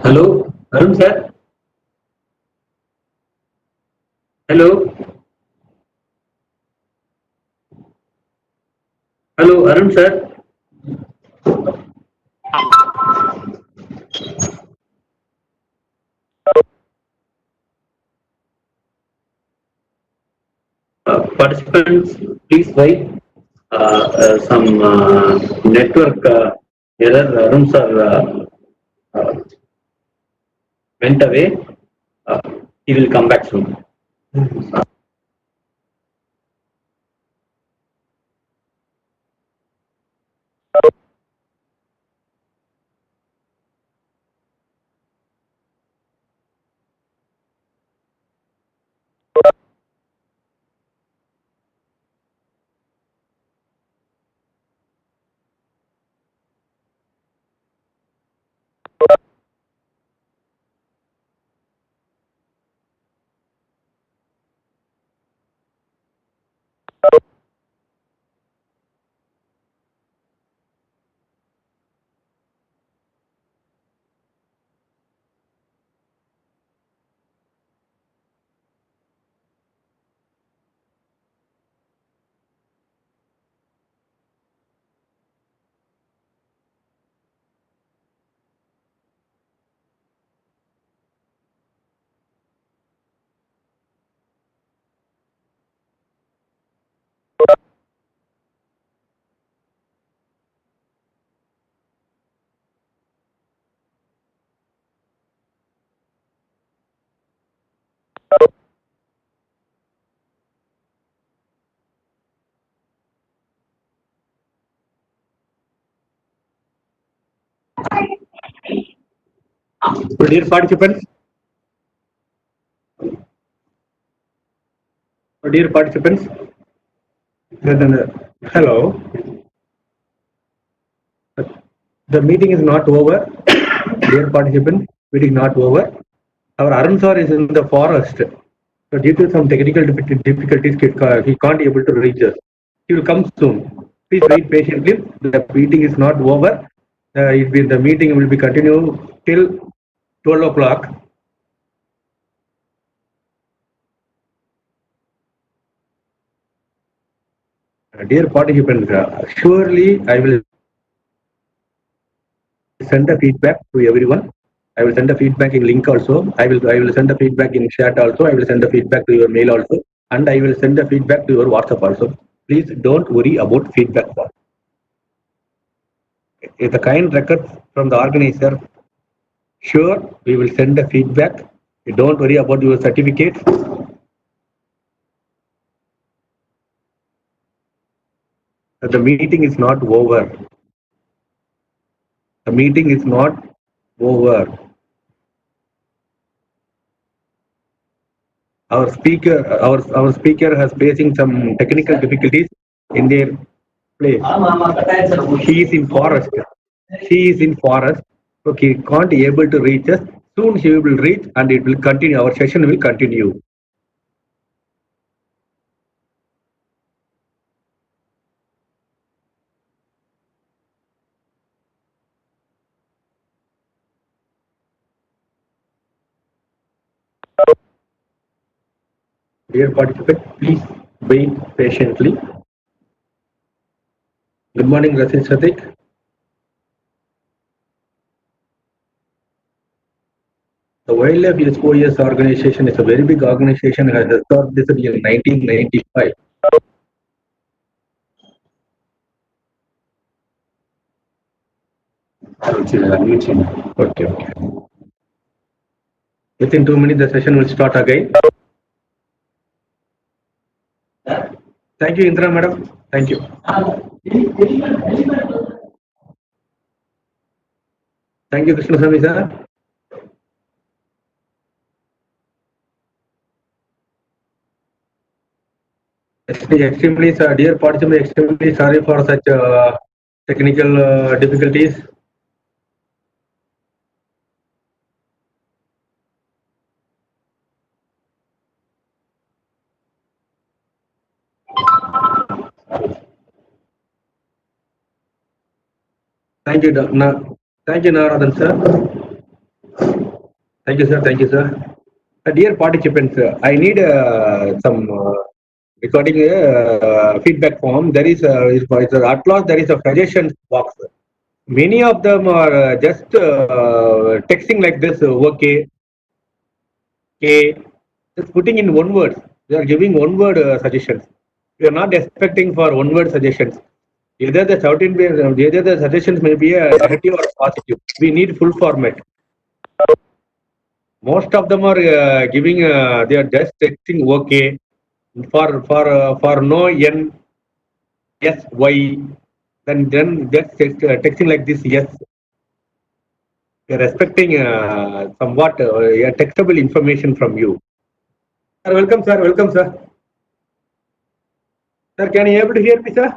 Hello, Arun sir. Hello, hello, Arun sir. Participants, please wait. Some network error. Arun sir uh, went away. Uh, he will come back soon. So dear participants, hello. The meeting is not over. Dear participants, meeting not over. Our Arun sir is in the forest. So due to some technical difficulties, he can't able to reach us. He will come soon. Please wait patiently. The meeting is not over. The meeting will be continued till 12 o'clock. Dear participants, surely I will send the feedback to everyone. I will send the feedback in link also. I will send the feedback in chat also. I will send the feedback to your mail also, and I will send the feedback to your WhatsApp also. Please don't worry about feedback form. It's a kind request from the organizer. Sure, we will send the feedback. Don't worry about your certificate. The meeting is not over. The meeting is not over. Our speaker has facing some technical difficulties in their place. He is in forest. She is in forest. Okay, can't able to reach us. Soon she will reach and it will continue. Our session will continue. Dear participant, please wait patiently. Good morning, Rasid Sadik. The Wildlife SOS organization is a very big organization. It has established in 1995. Okay. Within 2 minutes, the session will start again. Thank you, Indra madam. Thank you. Thank you, Krishnaswamy sir. Extremely, dear participant, extremely sorry for such technical difficulties. Thank you, thank you, Naradan sir. Thank you, sir. Thank you, sir. Dear participants, I need some recording feedback form. There is at last there is a suggestion box. Many of them are just texting like this. Okay, okay, just putting in one word. They are giving one word suggestions. We are not expecting for one word suggestions. Either the suggestions may be negative or positive. We need full format. Most of them are giving. They are just texting okay for no n yes y. Then just texting like this yes. We are expecting somewhat textable information from you. Sir, welcome, sir. Welcome, sir. Sir, can you able to hear me, sir?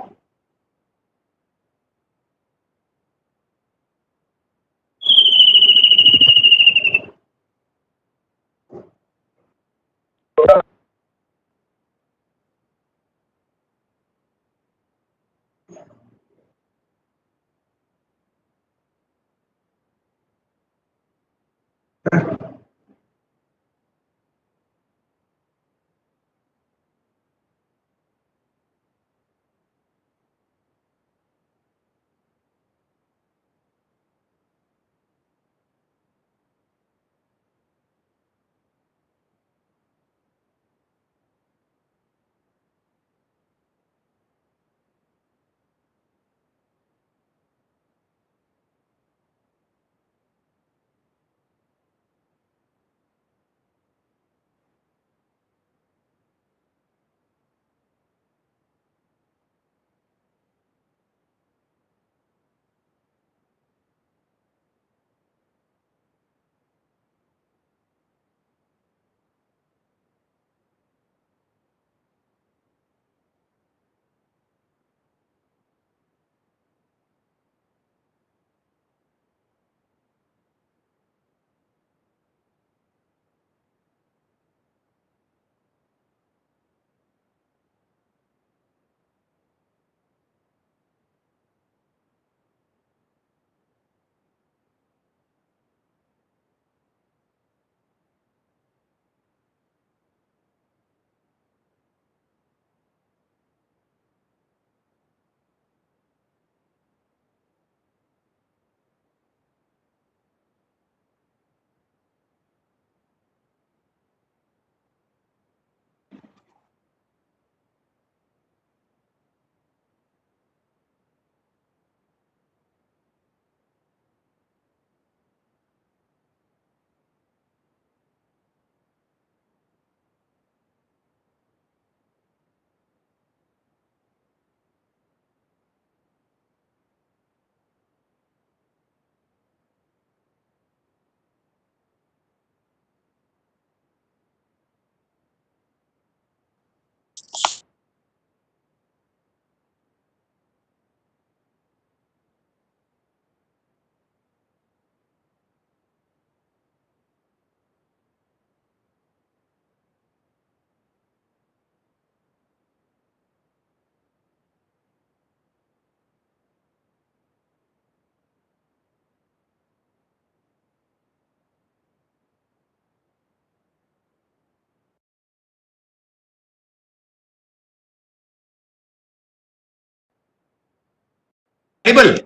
Audible?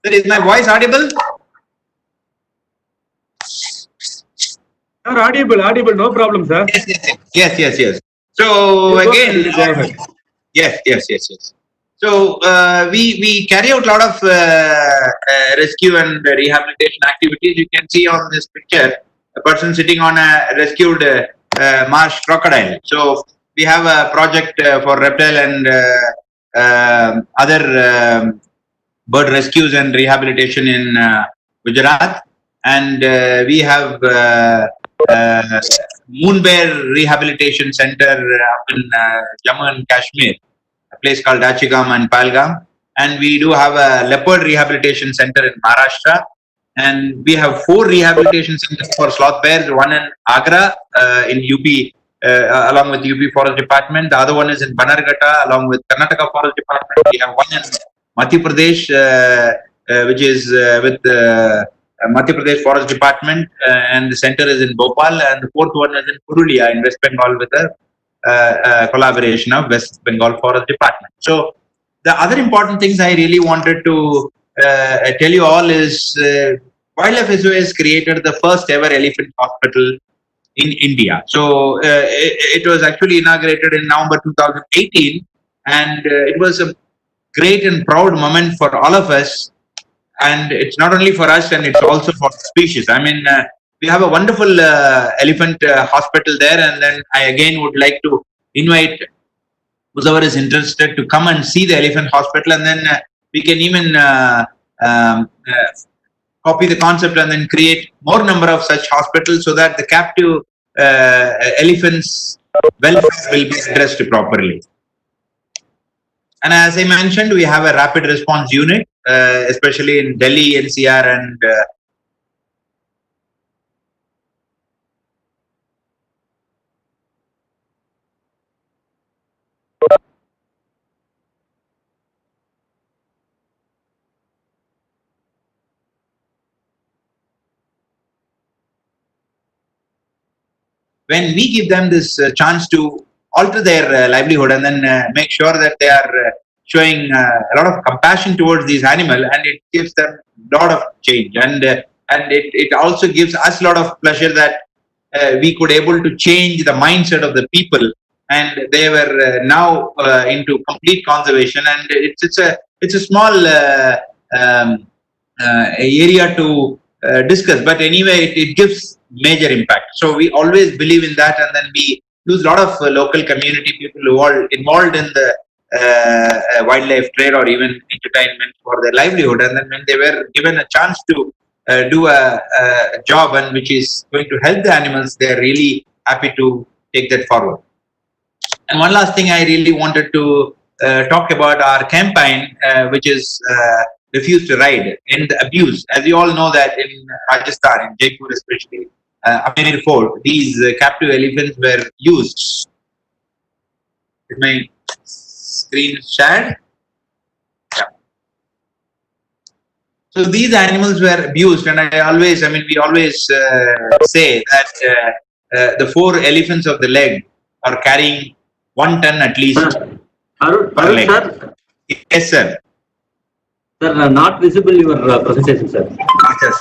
Sir, is my voice audible? Sir, audible, no problem, sir. Yes. So You go ahead, again, you go ahead. yes. So we carry out a lot of rescue and rehabilitation activities. You can see on this picture a person sitting on a rescued marsh crocodile. So we have a project for reptile and other bird rescues and rehabilitation in Gujarat, and we have Moon Bear Rehabilitation Center up in Jammu and Kashmir, a place called Dachigam and Palgam. And we do have a leopard rehabilitation center in Maharashtra. And we have 4 rehabilitation centers for sloth bears, one in Agra in UP, along with UP Forest Department. The other one is in Banarghatta, along with Karnataka Forest Department. We have one in Madhya Pradesh, which is with Madhya Pradesh Forest Department, and the center is in Bhopal, and the 4th one is in Purulia in West Bengal with a collaboration of West Bengal Forest Department. So the other important things I really wanted to tell you all is Wildlife SOS created the first ever elephant hospital in India. So it was actually inaugurated in November 2018, and it was a great and proud moment for all of us. And it's not only for us, and it's also for the species. I mean, we have a wonderful elephant hospital there, and then I again would like to invite whoever is interested to come and see the elephant hospital, and then we can even copy the concept and then create more number of such hospitals so that the captive elephants' welfare will be addressed properly. And as I mentioned, we have a rapid response unit, especially in Delhi, NCR, and when we give them this chance to alter their livelihood and then make sure that they are showing a lot of compassion towards these animals, and it gives them a lot of change, and it also gives us a lot of pleasure that we could able to change the mindset of the people, and they were now into complete conservation, and it's a small area to discuss, but anyway it gives major impact. So we always believe in that, and then we use a lot of local community people who are involved in the wildlife trade or even entertainment for their livelihood, and then when they were given a chance to do a job and which is going to help the animals, they're really happy to take that forward. And one last thing I really wanted to talk about our campaign, which is Refuse to Ride, End the Abuse. As you all know that in Rajasthan, in Jaipur especially, Amir Fort, these captive elephants were used. Is my screen shared? Yeah. So these animals were abused, and we always say that the 4 elephants of the leg are carrying 1 ton at least. Arun sir? Yes, sir. Sir, not visible your presentation, sir. Yes.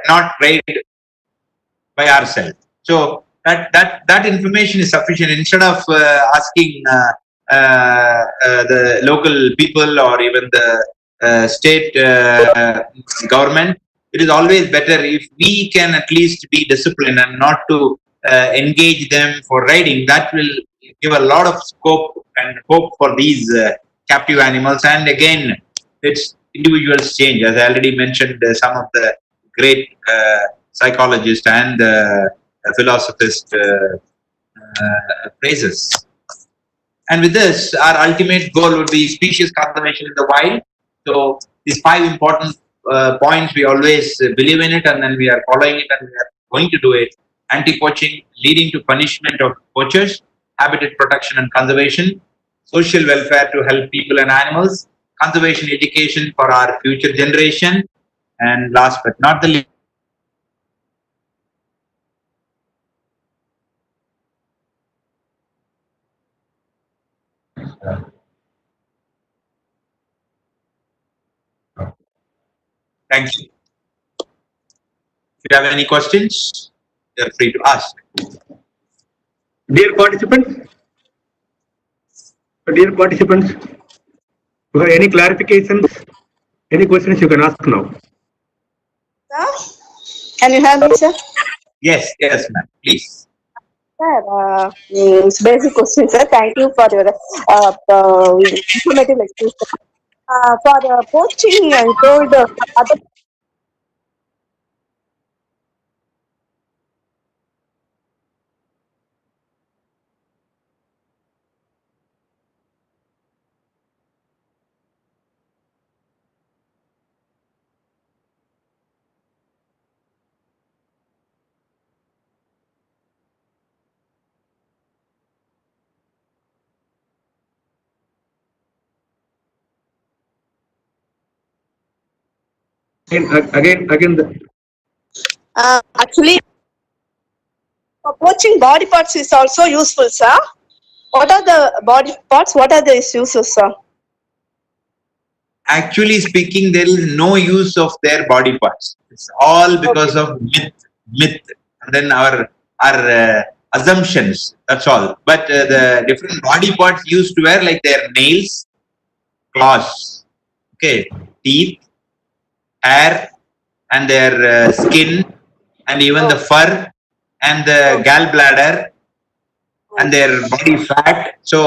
Not read by ourselves. So that information is sufficient. Instead of asking the local people or even the state government, it is always better if we can at least be disciplined and not to engage them for riding. That will give a lot of scope and hope for these captive animals. And again, it's individuals change. As I already mentioned, some of the great psychologist and philosophist phrases. And with this, our ultimate goal would be species conservation in the wild. So these 5 important points, we always believe in it, and then we are following it, and we are going to do it. Anti-poaching, leading to punishment of poachers, habitat protection and conservation, social welfare to help people and animals, conservation education for our future generation, and last but not the least, thank you. If you have any questions, you are free to ask. Dear participants, if you have any clarifications, any questions, you can ask now. Sir, can you hear me, sir? Yes, ma'am, please. Sir, it's basic question, sir. Thank you for your informative explanation. For poaching, I told other. Again. Actually, for poaching body parts is also useful, sir. What are the body parts? What are the uses, sir? Actually speaking, there is no use of their body parts. It's all because of myth, and then our assumptions. That's all. But the different body parts used to wear, like their nails, claws, okay, teeth, hair, and their skin, and even the fur, and the gallbladder, and their body fat. So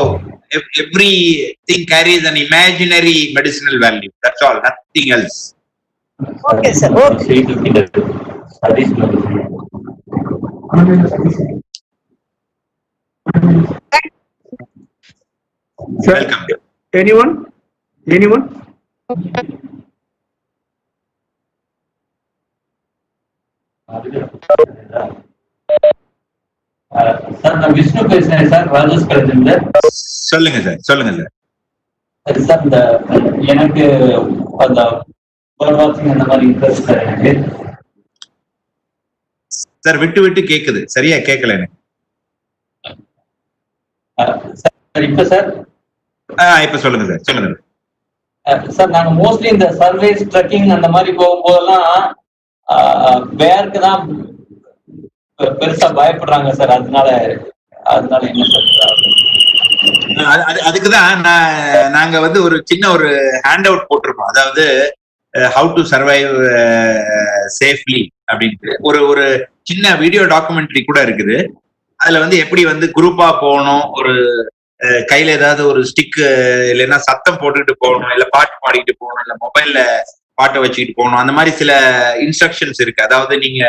everything carries an imaginary medicinal value. That's all, nothing else. Okay, sir. Okay. Welcome. Anyone? Sir நான் விஷ்ணு பேசுறேன் sir, ராஜஸ் காலேஜ்ல. சொல்லுங்க sir. Sir இந்த எனக்கு அந்த bird வாட்சிங் அந்த மாதிரி இன்ட்ரெஸ்ட் சார் எனக்கு. சார் விட்டு கேக்குது, சரியா கேட்கல எனக்கு. சார் இப்ப சார் இப்ப சொல்லுங்க சார். சார் நாங்க மோஸ்ட்லி இந்த சர்வேஸ் ட்ரெக்கிங் அந்த மாதிரி போகும்போதெல்லாம் பேருக்கு தான் பெருசா பயப்படுறாங்க சார். அதனால என்ன சார்? அதுக்குதான் நாங்க வந்து ஒரு சின்ன ஒரு ஹேண்ட் அவுட் போட்டிருக்கோம். அதாவது ஹவு டு சர்வைவ் சேஃப்லி அப்படின்ட்டு ஒரு சின்ன வீடியோ டாக்குமெண்ட்ரி கூட இருக்குது. அதுல வந்து எப்படி வந்து குரூப்பா போகணும், ஒரு கையில ஏதாவது ஒரு ஸ்டிக் இல்லைன்னா சத்தம் போட்டுக்கிட்டு போகணும், இல்ல பாட்டு பாடிக்கிட்டு போகணும், இல்ல மொபைல்ல பாட்டை வச்சுக்கிட்டு போகணும், அந்த மாதிரி சில இன்ஸ்ட்ரக்ஷன்ஸ் இருக்கு. அதாவது நீங்க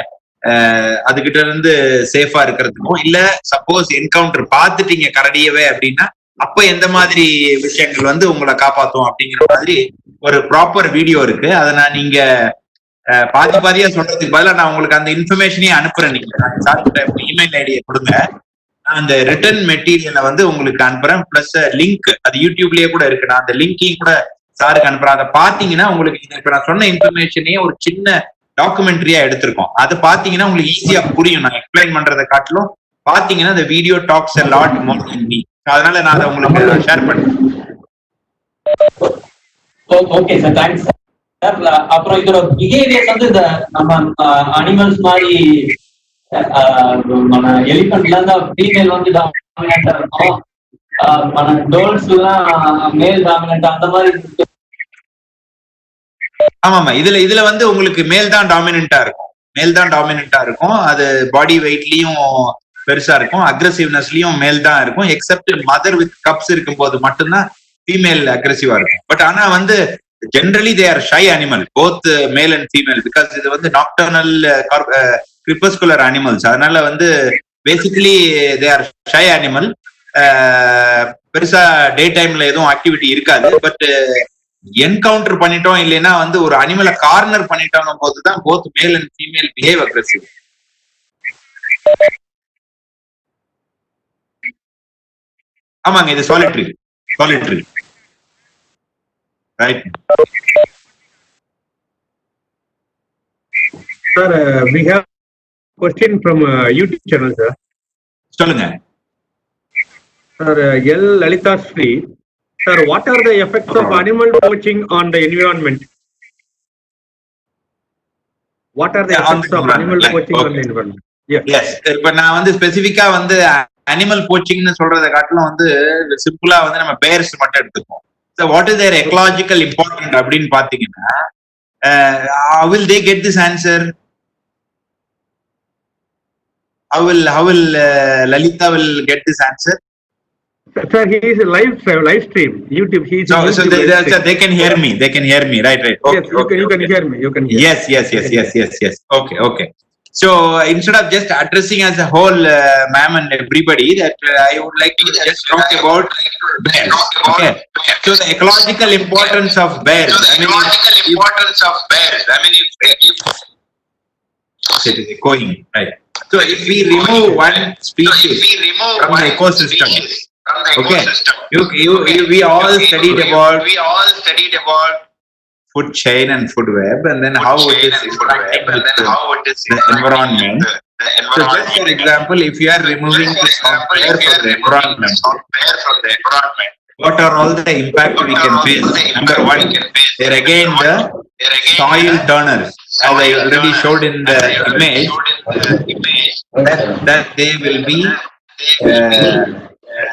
அதுகிட்ட இருந்து சேஃபா இருக்கிறதுக்கும், இல்ல சப்போஸ் என்கவுண்டர் பார்த்துட்டீங்க கரடியவே அப்படின்னா அப்ப எந்த மாதிரி விஷயங்கள் வந்து உங்களை காப்பாத்தும் அப்படிங்கிற மாதிரி ஒரு ப்ராப்பர் வீடியோ இருக்கு. அதை நான் நீங்க பாதியா சொல்றதுக்கு பதிலாக நான் உங்களுக்கு அந்த இன்ஃபர்மேஷனையும் அனுப்புறேன். நீங்க சார்கிட்ட இமெயில் ஐடியை கொடுங்க, அந்த ரிட்டர்ன் மெட்டீரியலை வந்து உங்களுக்கு அனுப்புறேன். பிளஸ் லிங்க் அது யூடியூப்லயே கூட இருக்கு. நான் அந்த லிங்கையும் கூட சாருக்கு அனுப்புறேன். அதை பாத்தீங்கன்னா உங்களுக்கு இப்ப நான் சொன்ன இன்ஃபர்மேஷனையே ஒரு சின்ன டாக்குமெண்ட்ரியா எடுத்திருக்கோம். அதை பாத்தீங்கன்னா உங்களுக்கு ஈஸியா புரியும். நான் எக்ஸ்பிளைன் பண்றதை காட்டிலும் பாத்தீங்கன்னா இந்த video talks a lot more than me. அதனால நான் அதை உங்களுக்கு ஷேர் பண்ணேன். Okay sir, thanks sir. அப்புறம் இதோட பிஹேவியர் வந்து இந்த நம்ம அனிமல்ஸ் மாதிரி మన எலிபென்ட்ல இருந்து ஃபீமேல் வந்து டாமினன்ட்டா இருக்கும், మన டோல்ஸ் எல்லாம் மேல் டாமினன்ட் அந்த மாதிரி. ஆமாமா, இதுல வந்து உங்களுக்கு மேல் தான் டாமினன்ட்டா இருக்கும். அது பாடி வெயிட்லயும் பெருசா இருக்கும், அக்ரெசிவ்னஸ்லயும் மேல் தான் இருக்கும். எக்ஸப்ட் மதர் வித் கப்ஸ் இருக்கும் போது மட்டும்தான் ஃபீமேல் அக்ரெசிவா இருக்கும். பட் ஆனா வந்து generally they are shy animal, both male and female, because இது வந்து நாக்டர்னல் கிரிப்பஸ்குலர் அனிமல்ஸ். அதனால வந்து basically they are shy animal. பெருசா டே டைம்ல எதுவும் ஆக்டிவிட்டி இருக்காது. பட் என்கவுண்டர் பண்ணிட்டோம் இல்லைன்னா வந்து ஒரு அனிமலை கார்னர் பண்ணிட்டோம் போதுதான் both male and female behave aggressive. ஆமாங்க, இது solitary right. Sir, we have question from YouTube channel, sir. சொல்லுங்க. Sir, L. Lalita Sri. Sir, what are the effects of animal poaching on the environment? What are the effects of animal poaching on the environment? Yes. இப்ப நான் வந்து ஸ்பெசிபிக்கா வந்து animal போச்சிங்னு சொல்றதை காட்டிலும் வந்து சிம்பிளா வந்து நம்ம பேர்ஸ் மட்டும் எடுத்துப்போம். So what is their ecological important அப்படின்னு பாத்தீங்கன்னா, how will they get this answer? How will Lalita will get this answer? Sir, he is a live stream YouTube. He is so they can hear me. They can hear me, right? Okay, yes, you can hear me. You can hear. Yes. Okay. So instead of just addressing as a whole, ma'am and everybody, that I would like to just talk about bears. Okay. So the ecological importance of bears. It is echoing, right? So if we remove one species from the ecosystem, okay, we all studied about food chain and food web, and then how it is interacting with the environment. So just for example, if you are removing the soft air from the environment, what are all the impact we can face? Number one, there again the soil turners, as I already showed in the image, that they will be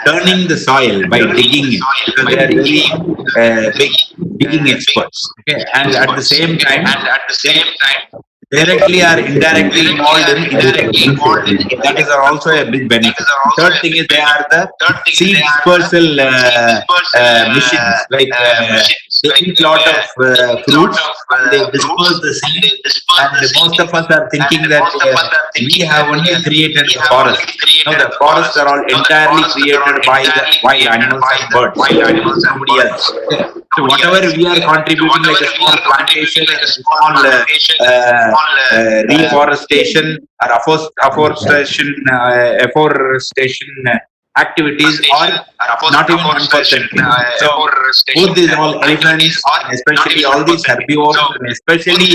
turning the soil by digging it, because they are very big digging experts. Okay, and at the same time, directly or indirectly involved in that is also a big benefit. Third thing is they are the seed dispersal machines, like they eat lot of fruits, and they disperse the seed, and most of us are thinking that we have only created the forest. No, the forests are all entirely created by the wild animals and birds, nobody else. So whatever we are contributing, like a small plantation and a small reforestation or afforestation activities are not even 1%. So both these all elephants, especially all these herbivores, and especially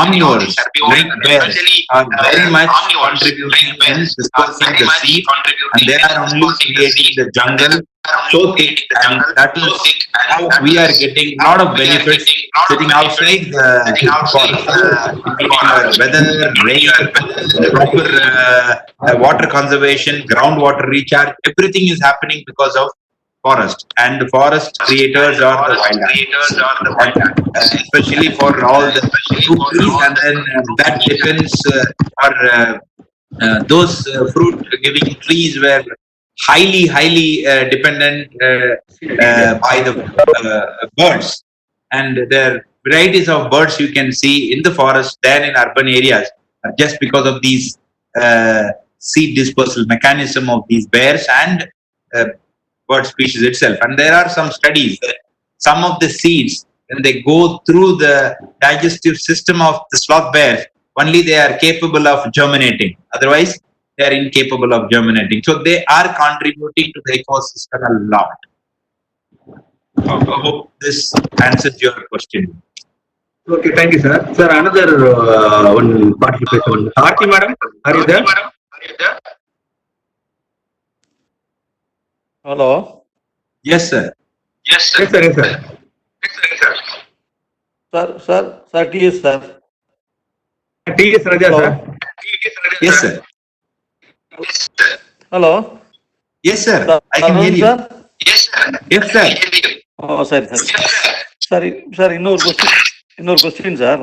omnivores like bears, are very much contributing in dispersing the seed, and they are only creating the jungle so thick, and that is how we are getting a lot of benefits sitting outside the forest, including weather, rain, proper water conservation, groundwater recharge. Everything is happening because of forest, and the forest creators are the wild animals, especially for all the fruit trees, and then that depends for those fruit giving trees were highly dependent by the birds, and there varieties of birds you can see in the forest than in urban areas, just because of these seed dispersal mechanism of these bears and bird species itself. And there are some studies that some of the seeds, when they go through the digestive system of the sloth bears, only they are capable of germinating, otherwise they are incapable of germinating. So they are contributing to the ecosystem a lot. I hope this answers your question. Okay, thank you, sir. Sir, another one participation. Aarti madam, are you there? Hello. Yes, sir. Yes, sir. Sir, TS, sir. TS Raja, Hello. sir. Yes, sir. Hello. Yes, sir. Sir, I can hear you. sir. Yes, sir. Oh, sorry. Sir, இன்னொரு question sir.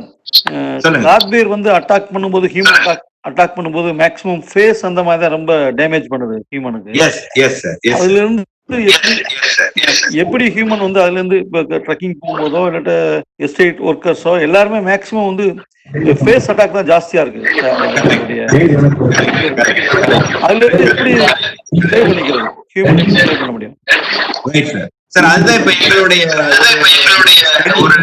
சொல்லுங்க. Sloth பேர் வந்து attack பண்ணும்போது human attack பண்ணும்போது maximum face அந்த மாதிரி தான் ரொம்ப டேமேஜ் பண்ணுது ஹியூமனுக்கு. Yes, sir. Yes. அதுல இருந்து எப்படி ஹியூமன் வந்து அதுல இருந்து இப்போ ட்ரக்கிங் போகும்போதோ இல்லாட்ட எஸ்டேட் ஒர்க்கர்ஸோ எல்லாருமே மேக்சிமம் வந்து ஃபேஸ் அட்டாக் தான் ஜாஸ்தியா இருக்கு. அதுல இருந்து எப்படி சேவ் பண்ணிக்கிறது, ஹியூமன் எப்படி சேவ் பண்ண முடியும்? சார் அதுதான் இப்ப எங்களுடைய ஒரு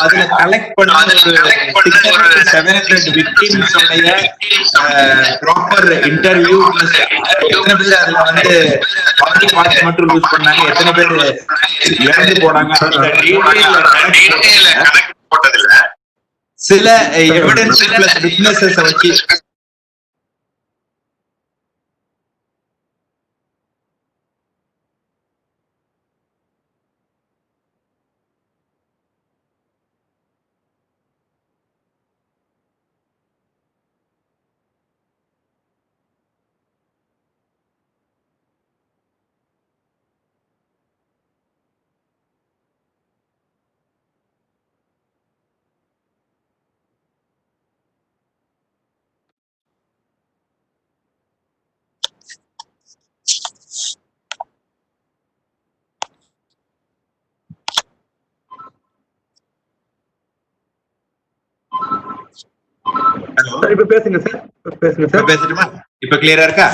அதுல கலெக்ட் பண்ண ஒரு 700 victims உடைய ப்ராப்பர் இன்டர்வியூ எத்தனை பேர் அதுல வந்து பாடி பார்ட்ஸ் மட்டும் யூஸ் பண்ணாங்க, எத்தனை பேர் இறந்து போனாங்க, சில எவிடன்ஸ் பிளஸ் விட்னஸஸ் வச்சு இப்ப பேசுங்க சார், பேசுங்க சார். பேசட்டுமா? இப்ப கிளியரா இருக்கா?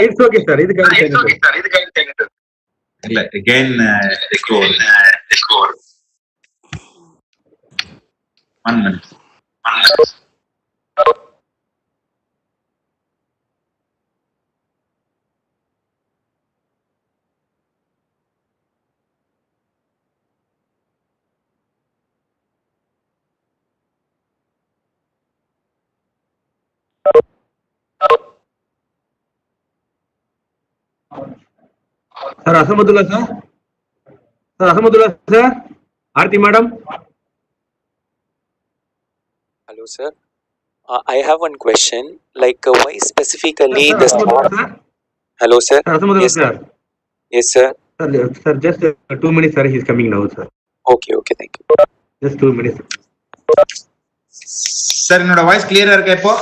It's okay sir. இதுக்காக இல்ல again echo. 1 minute. Sir Asmatullah sir, Asmatullah sir, Aarthi madam. Hello, sir. I have one question. Like, why specifically this? Hello, sir. Asamadullah, Yes, sir. Yes, sir. Sir, just 2 minutes, sir. He's coming now, sir. Okay, okay, thank you. Just 2 minutes. Sir, என்னோட voice கிளியரா இருக்கா இப்போ?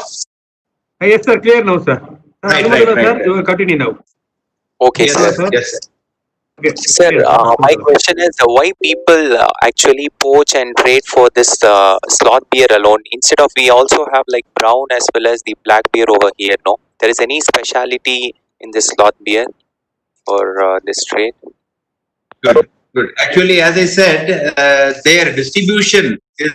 Yes, sir. Clear now, sir. Right. Sir, you will continue now. Okay, Yes, sir. sir. Yes, sir. Okay. Sir, my question is why people actually poach and trade for this sloth beer alone instead of we also have like brown as well as the black beer over here? No, there is any speciality in this sloth beer for this trade? Good. Actually, as I said, their distribution is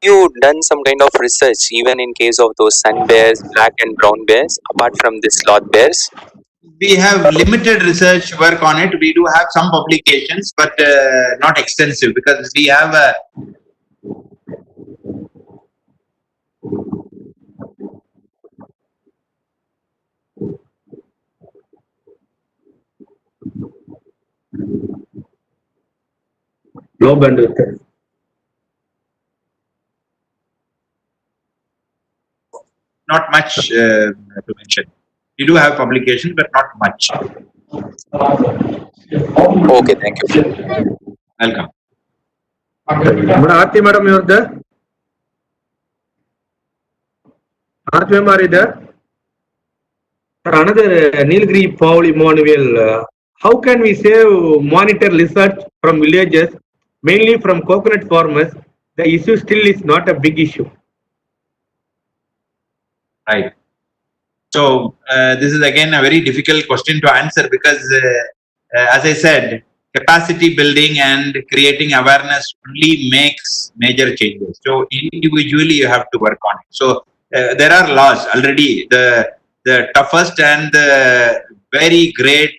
You done some kind of research even in case of those sun bears, black and brown bears apart from this sloth bears? we have limited research work on it. We do have some publications, but not extensive because we have a Low bandwidth. not much to mention. We do have publications, but not much. Okay, thank you. Welcome. Madam Aarti, madam, you are there? Aarti, ma'am, are you there? Sir, another Nilgiri polymonual. How can we save monitor research from villages, mainly from coconut farmers? The issue still is not a big issue. Right. So this is again a very difficult question to answer because, as I said, capacity building and creating awareness only makes major changes. So individually you have to work on it. So there are laws already. The toughest and the very great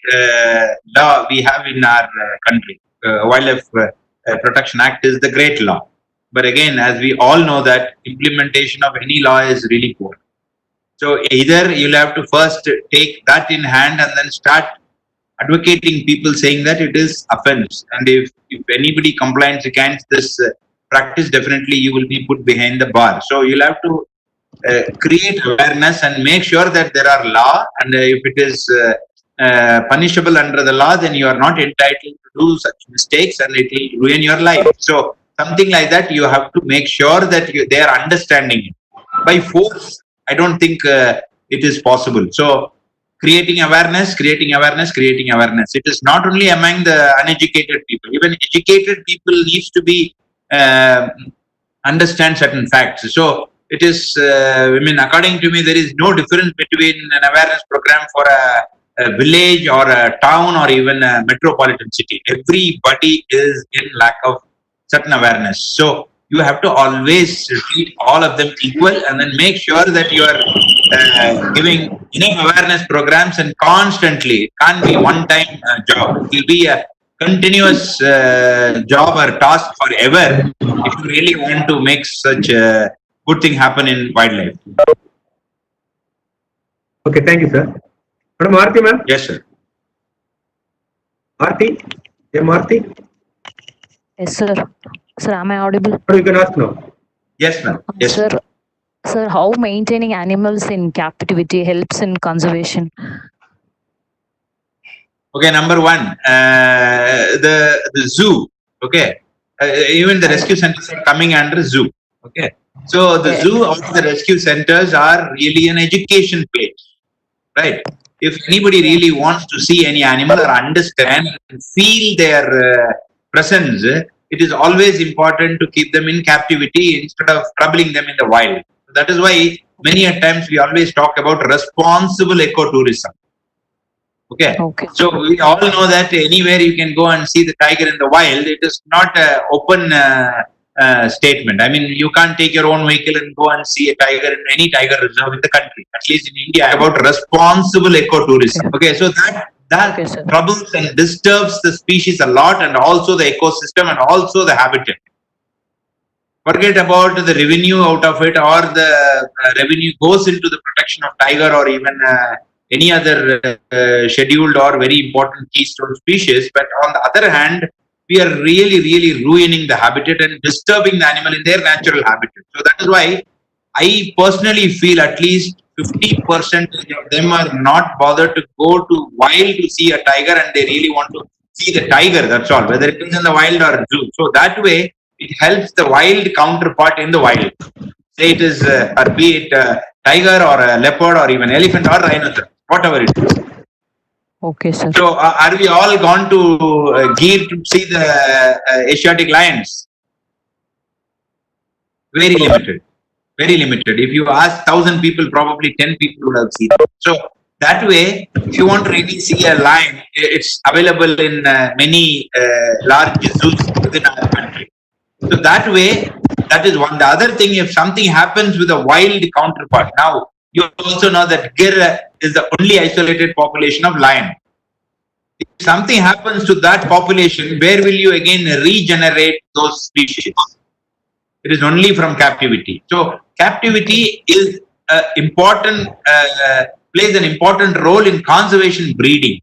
law we have in our country, Wildlife Protection Act, is the great law. But again, as we all know, that implementation of any law is really poor. So either you'll have to first take that in hand and then start advocating people saying that it is offense, and if anybody complains against this practice, definitely you will be put behind the bar. So you'll have to create awareness and make sure that there are law, and if it is punishable under the law, then you are not entitled to do such mistakes and it will ruin your life. So something like that, you have to make sure that they are understanding it. By force, I don't think it is possible. So creating awareness, creating awareness, creating awareness. It is not only among the uneducated people. Even educated people needs to be understand certain facts. So it is, I mean, according to me, there is no difference between an awareness program for a village or a town or even a metropolitan city. Everybody is in lack of certain awareness. So you have to always treat all of them equal, and then make sure that you are giving enough awareness programs, and constantly. It can't be one-time job. It will be a continuous job or task forever if you really want to make such a good thing happen in wildlife. Okay, thank you, sir. Madam Aarti, ma'am. Yes, sir. Aarti, Aarti. Yes, sir. Sir, am I audible? You can ask now. Yes, ma'am. Yes, Sir, sir, how maintaining animals in captivity helps in conservation? Okay, number one, the zoo. Okay, even the rescue centers are coming under zoo. Okay, so the zoo or the rescue centers are really an education place, right? If anybody really wants to see any animal or understand and feel their presence, it is always important to keep them in captivity instead of troubling them in the wild. That is why many a times we always talk about responsible ecotourism. Okay. So we all know that anywhere you can go and see the tiger in the wild. It is not an open statement. I mean, you can't take your own vehicle and go and see a tiger in any tiger reserve in the country. At least in India, about responsible ecotourism. Okay, so that troubles and disturbs the species a lot, and also the ecosystem and also the habitat. Forget about the revenue out of it, or the revenue goes into the protection of tiger or even any other scheduled or very important keystone species. But on the other hand, we are really ruining the habitat and disturbing the animal in their natural habitat. So that is why I personally feel at least 50% of them are not bothered to go to wild to see a tiger, and they really want to see the tiger, that's all, whether it is in the wild or zoo. So that way, it helps the wild counterpart in the wild. Say it is, or be it a tiger or a leopard or even elephant or rhinoceros, whatever it is. Okay, sir. So are we all gone to Gir to see the Asiatic lions? Very limited. Very limited. If you ask 1,000 people, probably 10 people would have seen it. So that way, if you want to really see a lion, it's available in many large zoos within our country. So that way, that is one. The other thing, if something happens with a wild counterpart, now you also know that Gir is the only isolated population of lion. If something happens to that population, where will you again regenerate those species? It is only from captivity. So captivity is important, plays an important role in conservation breeding.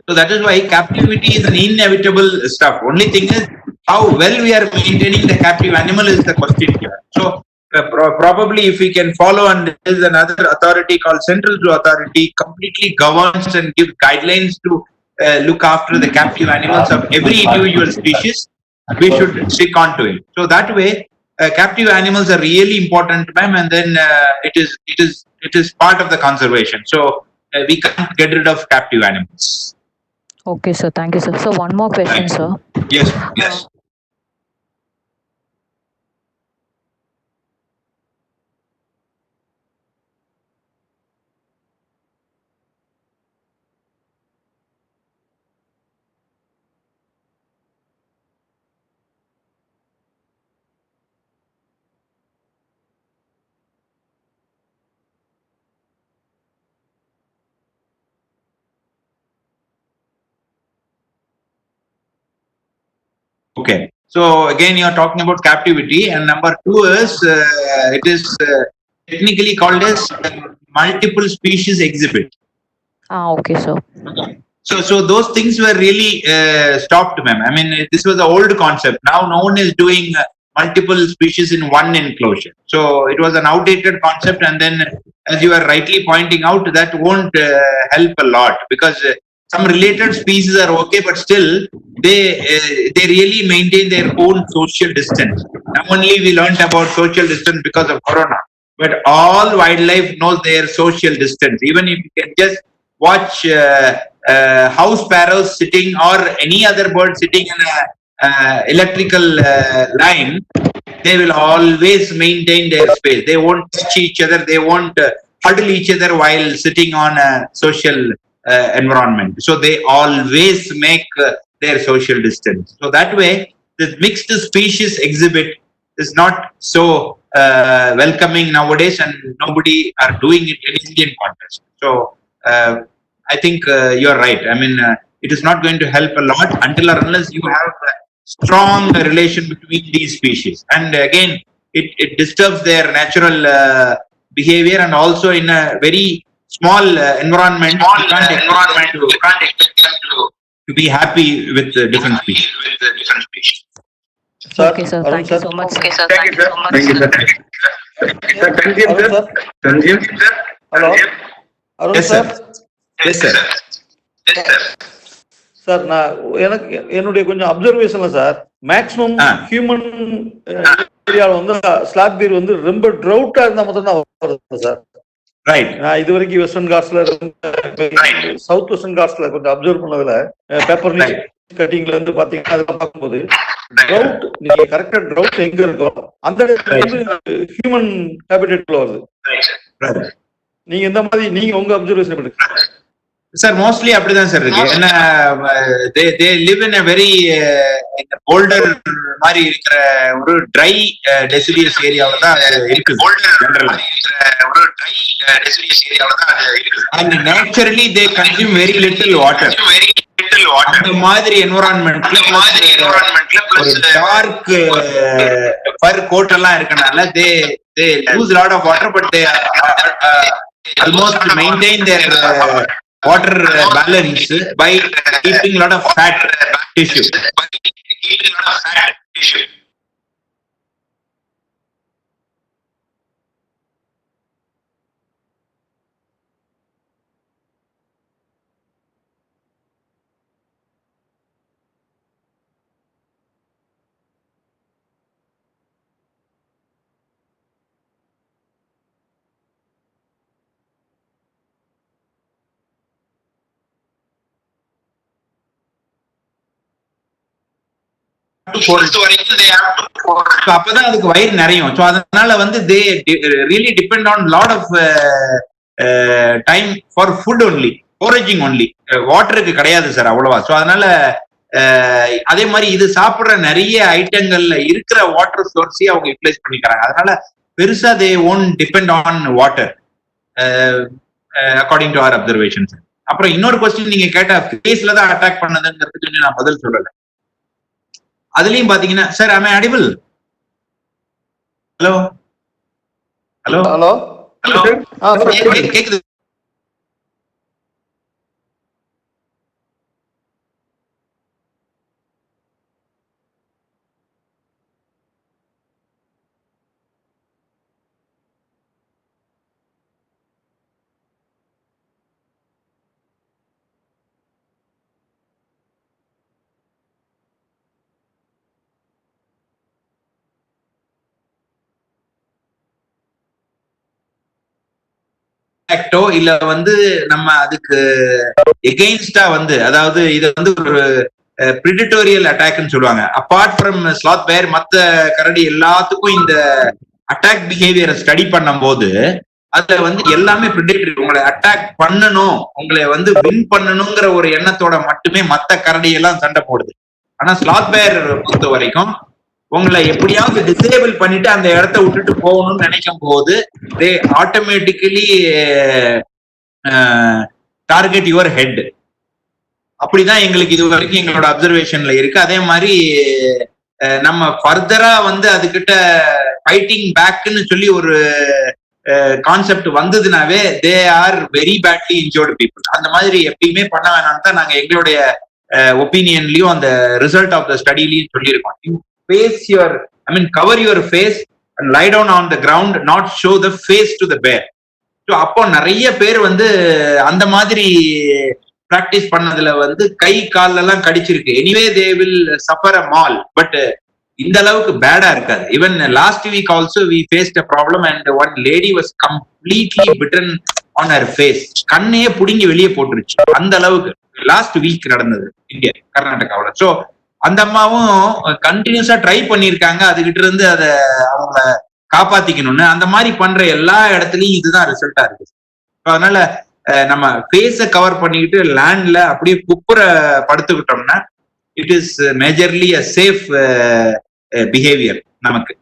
So that is why captivity is an inevitable stuff. Only thing is how well we are maintaining the captive animal is the question here. So probably if we can follow, and there is another authority called Central Zoo Authority, completely governs and give guidelines to look after the captive animals of every individual species, we should stick on to it. So that way, captive animals are really important, ma'am, and then it is part of the conservation. So we can't get rid of captive animals. Okay, sir. Thank you, sir. So one more question, sir. Yes, yes. Okay. So again, you are talking about captivity, and number two is it is technically called as multiple species exhibit. Okay, sir. So those things were really stopped, ma'am. I mean, this was an old concept. Now no one is doing multiple species in one enclosure. So it was an outdated concept, and then, as you are rightly pointing out, that won't help a lot, because some related species are okay, but still they really maintain their own social distance. Now only we learned about social distance because of corona, but all wildlife knows their social distance. Even if you can just watch house sparrows sitting, or any other bird sitting in a electrical line, they will always maintain their space. They won't touch each other. They won't huddle each other while sitting on a social environment. So they always make their social distance. So that way, the mixed species exhibit is not so welcoming nowadays, and nobody are doing it in Indian context. So I think you're right. I mean, it is not going to help a lot until or unless you have a strong relation between these species. And again, it disturbs their natural behavior, and also in a very small environment, you can't expect them to be happy with different species. Sir, Okay, sir. Arun, Thank you sir. so much. Thank you, sir. Thank you, sir. Sir, Tanzim, Arun, sir. sir. Tanzim. Hello. Arun, Yes, sir. sir. Yes, sir. Sir நான் எனக்கு என்னுடைய கொஞ்சம் அப்சர்வேஷன்ல sir, maximum human ஏரியாவில் வந்து sloth beer வந்து ரொம்ப ட்ரவுட்டா இருந்தா மட்டும் தான் வருது சார். Right. நான் இது வரைக்கும் வெஸ்டர்ன் காட்ஸ்ல சவுத் வெஸ்டர்ன் காட்ஸ்ல கொஞ்சம் அப்சர்வ் பண்ணதுல பேப்பர் கட்டிங்ல இருந்து பாத்தீங்கன்னா அதெல்லாம் பார்க்கும்போது ட்ரவுட், நீங்க கரெக்டா ட்ரவுட் எங்க இருக்கோ அந்த இடத்துல வந்து ஹியூமன் ஹேபிடேட்ல வருது. நீங்க இந்த மாதிரி நீங்க உங்க அப்சர்வேஷன் எப்படி இருக்கு? சார் மோஸ்ட்லி அப்படிதான் சார் இருக்கு. ஏன்னா they live in a very boulder மாதிரி இருக்கிற ஒரு ட்ரை டெசிடியஸ் ஏரியாவில தான் இருக்கு. And naturally they consume very little water. அந்த மாதிரி என்விரான்மெண்ட்ல ஒரு டார்க் ஃபர் கோட் எல்லாம் இருக்கனால they lose lot of water, but they almost maintain their water balance by keeping a lot of fat tissue. அப்பதான் அதுக்கு வயிறு நிறையும். ஸோ அதனால வந்து they really depend on lot of time for food only, foraging only. வாட்டருக்கு கிடையாது sir அவ்வளவா. So அதனால அதே மாதிரி இது சாப்பிடுற நிறைய ஐட்டங்கள்ல இருக்கிற வாட்டர் சோர்ஸையும் அவங்க யூட்டிலைஸ் பண்ணிக்கிறாங்க. அதனால பெருசா they own depend on water according to our observation. அப்புறம் இன்னொரு கொஸ்டின் நீங்க கேட்ட ஃபேஸ்ல தான் அட்டாக் பண்ணதுங்கிறதுக்கு நான் பதில் சொல்லல. அதுலயும் பாத்தீங்கன்னா sir am I audible? Hello hello hello கேக்குது. இல்ல வந்து நம்ம அதுக்கு எகெயின்ஸ்டா வந்து, அதாவது இது வந்து ஒரு பிரிடிட்டோரியல் அட்டாக்னு சொல்லுவாங்க. அப்பார்ட் ஃப்ரம் ஸ்லாத் பேர், மத்த கரடி எல்லாத்துக்கும் இந்த அட்டாக் பிஹேவியரை ஸ்டடி பண்ணும் போது அதுல வந்து எல்லாமே பிரிடிட்டரி. உங்களை அட்டாக் பண்ணணும், உங்களை வந்து வின் பண்ணணுங்கிற ஒரு எண்ணத்தோட மட்டுமே மத்த கரடி எல்லாம் சண்டை போடுது. ஆனா ஸ்லாத் பேர் பொறுத்த வரைக்கும் உங்களை எப்படியாவது டிசேபிள் பண்ணிட்டு அந்த இடத்த விட்டுட்டு போகணும்னு நினைக்கும் போது தே ஆட்டோமேட்டிக்கலி டார்கெட் யுவர் ஹெட். அப்படிதான் எங்களுக்கு இது வரைக்கும் எங்களோட அப்சர்வேஷன்ல இருக்கு. அதே மாதிரி நம்ம ஃபர்தரா வந்து அதுகிட்ட ஃபைட்டிங் பேக்குன்னு சொல்லி ஒரு கான்செப்ட் வந்ததுனாவே they are very badly injured people. அந்த மாதிரி எப்பயுமே பண்ண வேணாம்னு தான் நாங்க எங்களுடைய ஒப்பீனியன்லயும் அந்த ரிசல்ட் ஆஃப் த ஸ்டடிலையும் சொல்லியிருக்கோம். Face your, I mean cover your face and lie down on the ground, not show the face to the bear. So அப்போ நிறைய பேர் வந்து அந்த மாதிரி பிராக்டிஸ் பண்ணதுல வந்து கை கால்ல எல்லாம் கடிச்சிருக்கு. Anyway they will suffer a maul, but இந்த அளவுக்கு பேடா இருக்காது. Even last week also we faced a problem and one lady was completely bitten on her face. கண்ணையே புடுங்கி வெளியே போட்டுருச்சு. அந்த அளவுக்கு லாஸ்ட் வீக் நடந்தது இங்க கர்நாடகாவில். ஸோ அந்த அம்மாவும் கண்டினியூஸா ட்ரை பண்ணியிருக்காங்க அதுகிட்ட இருந்து அதை அவங்கள காப்பாத்திக்கணும்னு. அந்த மாதிரி பண்ற எல்லா இடத்துலயும் இதுதான் ரிசல்ட்டா இருக்கு. அதனால நம்ம ஃபேஸை கவர் பண்ணிக்கிட்டு லேண்ட்ல அப்படியே குப்புற படுத்துக்கிட்டோம்னா it is majorly a safe behaviour. நமக்கு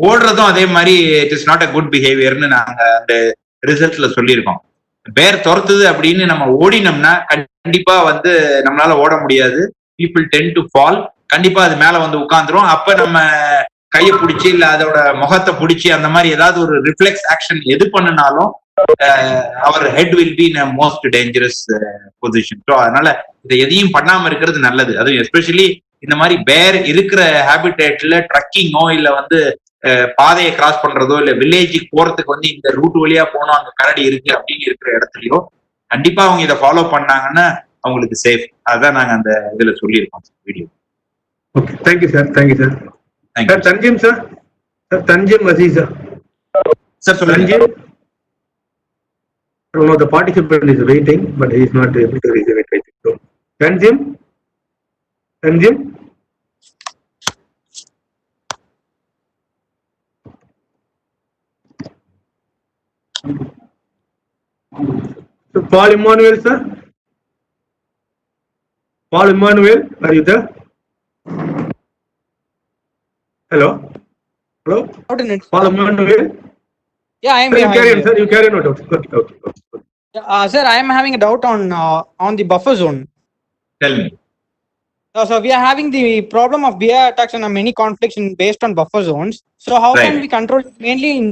ஓடுறதும் அதே மாதிரி it is not a good பிஹேவியர்னு நாங்க அந்த ரிசல்ட்ல சொல்லியிருக்கோம். பேர் துரத்துது அப்படின்னு நம்ம ஓடினோம்னா கண்டிப்பா வந்து நம்மளால ஓட முடியாது. People ten to fall. கண்டிப்பா அது மேல வந்து உட்கார்ந்துரும். அப்ப நம்ம கையை பிடிச்சி இல்ல அதோட முகத்தை பிடிச்சி அந்த மாதிரி ஏதாவது ஒரு ரிஃப்ளெக்ஸ் ஆக்ஷன் எது பண்ணினாலும் our head will be in most dangerous position. So அதனால இதை எதையும் பண்ணாம இருக்கிறது நல்லது. அதுவும் எஸ்பெஷலி இந்த மாதிரி பேர் இருக்கிற ஹேபிடேட்ல ட்ரக்கிங்கோ இல்ல வந்து பாதையை கிராஸ் பண்றதோ இல்ல வில்லேஜுக்கு போறதுக்கு வந்து இந்த ரூட் வழியா போனோம் அங்க கரடி இருக்கு அப்படின்னு இருக்கிற இடத்துலயோ கண்டிப்பா அவங்க இதை ஃபாலோ பண்ணாங்கன்னா அவங்களுக்கு சேஃப். அதான் நாங்க அந்த இதுல சொல்லியிருக்கோம் video. Okay, thank you sir. Thank you sir. Sir தஞ்சம் சார். சார் தஞ்சம் அசீஸ் சார். சார் சொல்லுங்க. One of the participant is waiting, but he is not able to reach it. So, Tanjim. So, Paul Emmanuel, sir. Paul Emmanuel, are you there? Hello. Paul Emmanuel. Yeah, I am. Sir, you carry on, sir. You carry on. Okay. Sir, I am having a doubt on the buffer zone. Tell me. So we are having the problem of bear attacks and many conflicts based on buffer zones. So how can we control it? Mainly in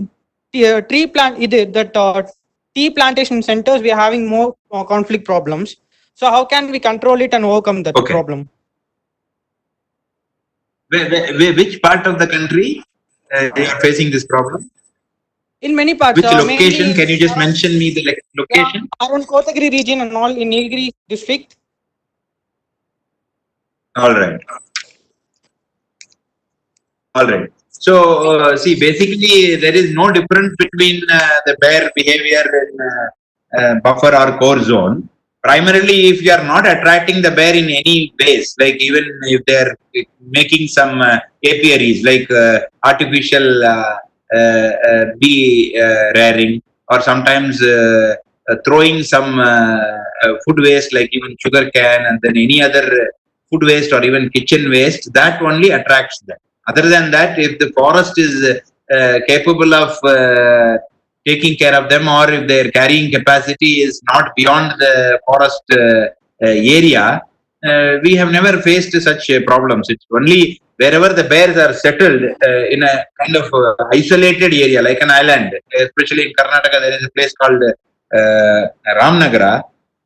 tea plantation centers, we are having more conflict problems. So how can we control it and overcome that problem? Which part of the country is facing this problem? In many parts. Which location? Can you just mention me the location? Yeah, around Kotagiri region and all in Nilgiri district. All right. So see, basically there is no difference between the bear behavior in buffer or core zone. Primarily, if you are not attracting the bear in any ways, like even if they are making some apiaries like artificial bee rearing, or sometimes throwing some food waste like even sugar can and then any other food waste or even kitchen waste, that only attracts them. Other than that, if the forest is capable of taking care of them, or if their carrying capacity is not beyond the forest area, we have never faced such problems. It's only wherever the bears are settled in a kind of isolated area like an island. Especially in Karnataka, there is a place called Ramnagara.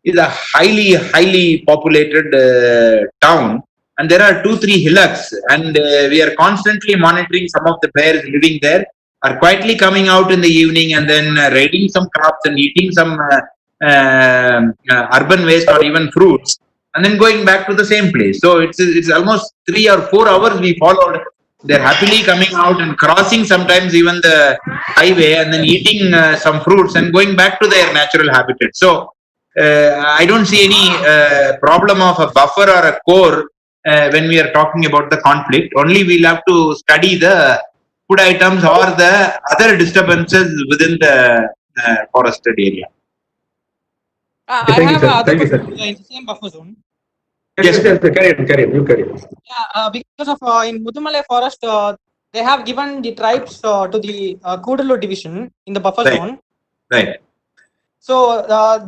Is a highly populated town, and there are 2-3 hillocks, and we are constantly monitoring some of the bears living there are quietly coming out in the evening and then raiding some crops and eating some urban waste or even fruits, and then going back to the same place. So it's almost 3 or 4 hours we followed. They're happily coming out and crossing sometimes even the highway and then eating some fruits and going back to their natural habitat. So I don't see any problem of a buffer or a core when we are talking about the conflict. Only we'll have to study the food items or the other disturbances within the forested area. I have other questions in the same buffer zone. Yes, sir. Carry on. You carry on. Yeah, because of in Mudumalai forest, they have given the tribes to the Kudalur division in the buffer zone. Right. So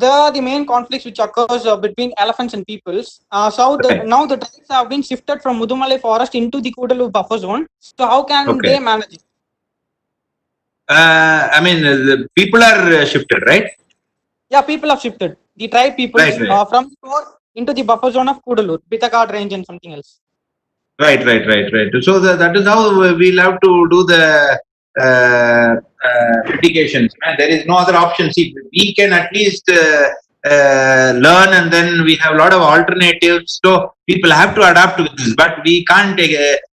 there are the main conflicts which occurs between elephants and peoples. Now the tribes have been shifted from Mudumalai forest into the Kudalur buffer zone. So how can they manage it? I mean, the people are shifted, right? Yeah, people have shifted. The tribe peoples Right. from the core into the buffer zone of Kudalur, Pitagad range, and something else. Right. So that is how we'll have to do the mitigations. Man, there is no other option. See, we can at least learn, and then we have a lot of alternatives. So people have to adapt to this, but we can't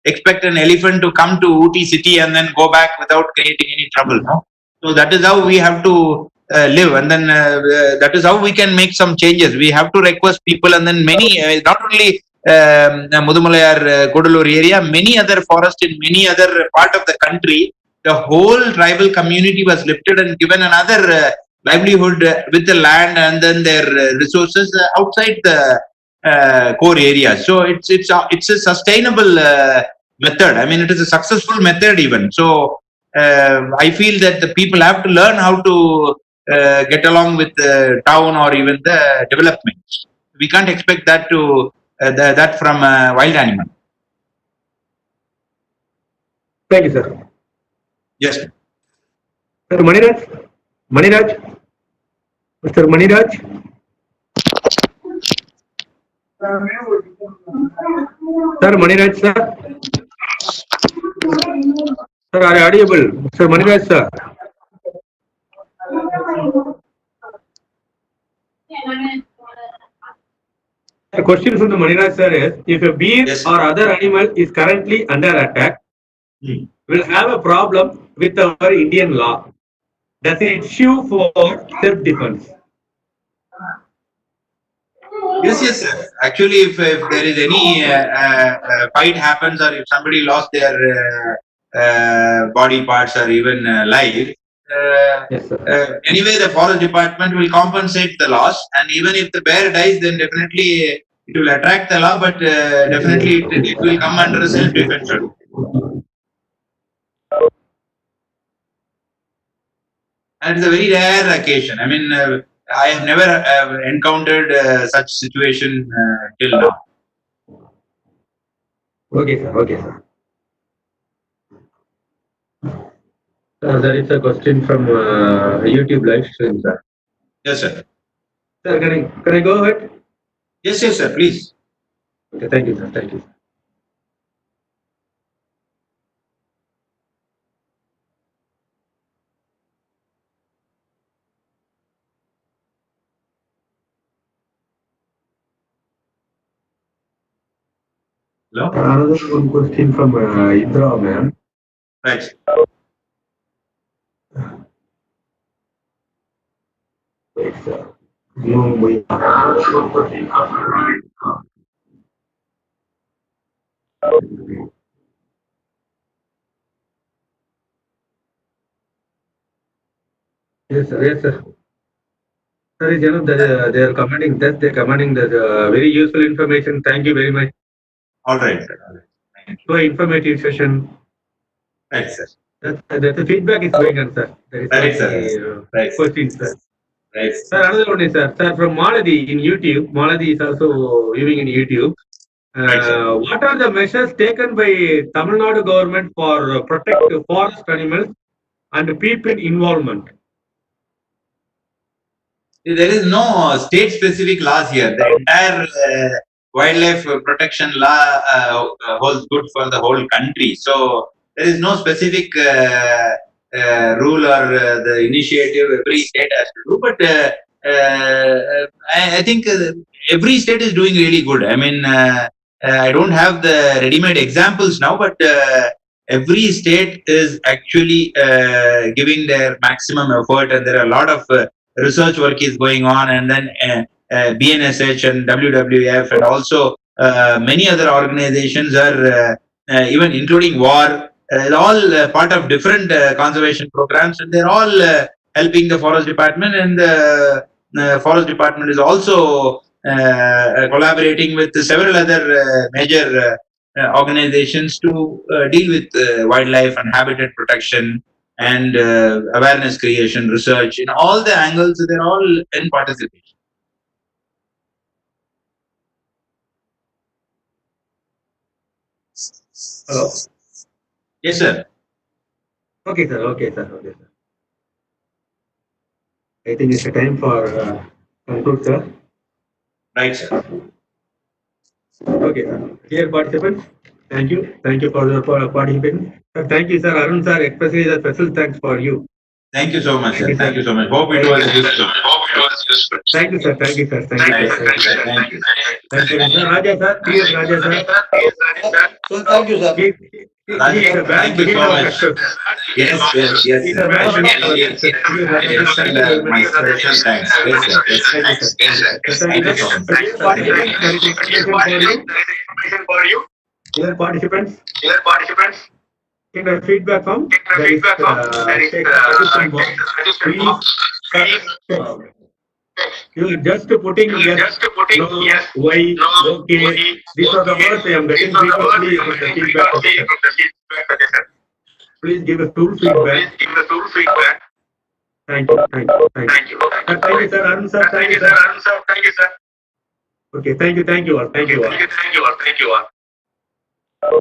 expect an elephant to come to Ooty city and then go back without creating any trouble. No. So that is how we have to live, and then that is how we can make some changes. We have to request people, and then many, not only Mudumalayar, Kodalur area, many other forests in many other part of the country, the whole tribal community was lifted and given another livelihood with the land and then their resources outside the core area. So it's a sustainable method. I mean, it is a successful method even. So I feel that the people have to learn how to get along with the town or even the development. We can't expect that to that from a wild animal. Thank you, sir. Yes. Sir Maniraj, Mr. Maniraj. Sir Maniraj, sir. Sir, are you audible? Mr. Maniraj, sir. The question from the Maniraj sir is, if a bear or other animal is currently under attack, we'll have a problem with our Indian law. Does it issue for self-defense? Yes, sir. Actually, if there is any fight happens or if somebody lost their body parts or even life, anyway, the forest department will compensate the loss, and even if the bear dies, then definitely it will attract the law, but definitely it will come under self-defense. And it's a very rare occasion. I mean, I have never encountered such situation till now. Okay, sir. Okay, sir. There is a question from YouTube live stream, sir. Yes, sir. Sir, can I go ahead? Yes, sir. Please. Okay, thank you, sir. Thank you. Hello? Another one question from Indra, ma'am. Right. Wait, sir. No, wait. Yes, sir. Yes, sir. Sir, you know, they are commenting that they're commenting that very useful information. Thank you very much. All right, sir. All right. Thank you. So informative session. Right, sir. The feedback is going on, sir. There is Right, sir. Right. questions, sir. Right. Sir, another one is, sir, from Maladi in YouTube. Maladi is also viewing in YouTube. What are the measures taken by Tamil Nadu government for protect forest animals and people involvement? There is no state-specific laws here. The entire wildlife protection law holds good for the whole country. So there is no specific rule or the initiative every state has to do. But I think every state is doing really good. I mean, I don't have the ready-made examples now, but every state is actually giving their maximum effort, and there are a lot of research work is going on, and then BNSH and WWF and also many other organizations are even including WAR, all part of different conservation programs, and they're all helping the forest department, and the forest department is also collaborating with several other major organizations to deal with wildlife and habitat protection and awareness creation, research, in all the angles, they're all in participation. Hello. Yes, sir. Okay, sir. Okay, sir. Okay, sir. I think it's a time for conclude, sir. Right, sir. Okay, sir. Dear participants, thank you. Thank you for the participation. Thank you, sir. Arun, sir, especially the special thanks for you. Thank you so much, Thank sir. you, Thank you sir. so much. Hope it Thank was you. useful. Thank you, sir. Thank you, sir. Thank you, Right, sir. sir. Thank you, sir. Thank you. Thank you, sir. Raja, sir. T.S. Raja, sir. So thank you, sir. He is the Rajesh, man thank you behind so our much. success. Yes, yes, yes, He's sir. the man behind our Yes, success. T.S. Raja, sir. Thank extend you very my much. special thanks. Yes, sir. Yes, Thank you, sir. Thank you, sir. Thank you, sir. Dear participants, there is information for you. Dear participants, in the feedback form, there is text suggestion box. Please, you are just putting yes, no, why, okay. These are the words I am getting frequently from the feedback suggestion. Please give a full feedback. Thank you. Thank you. Thank you. Thank you, sir. Arun, sir. Thank you, sir. Okay. Thank you. Thank you all. Thank you all.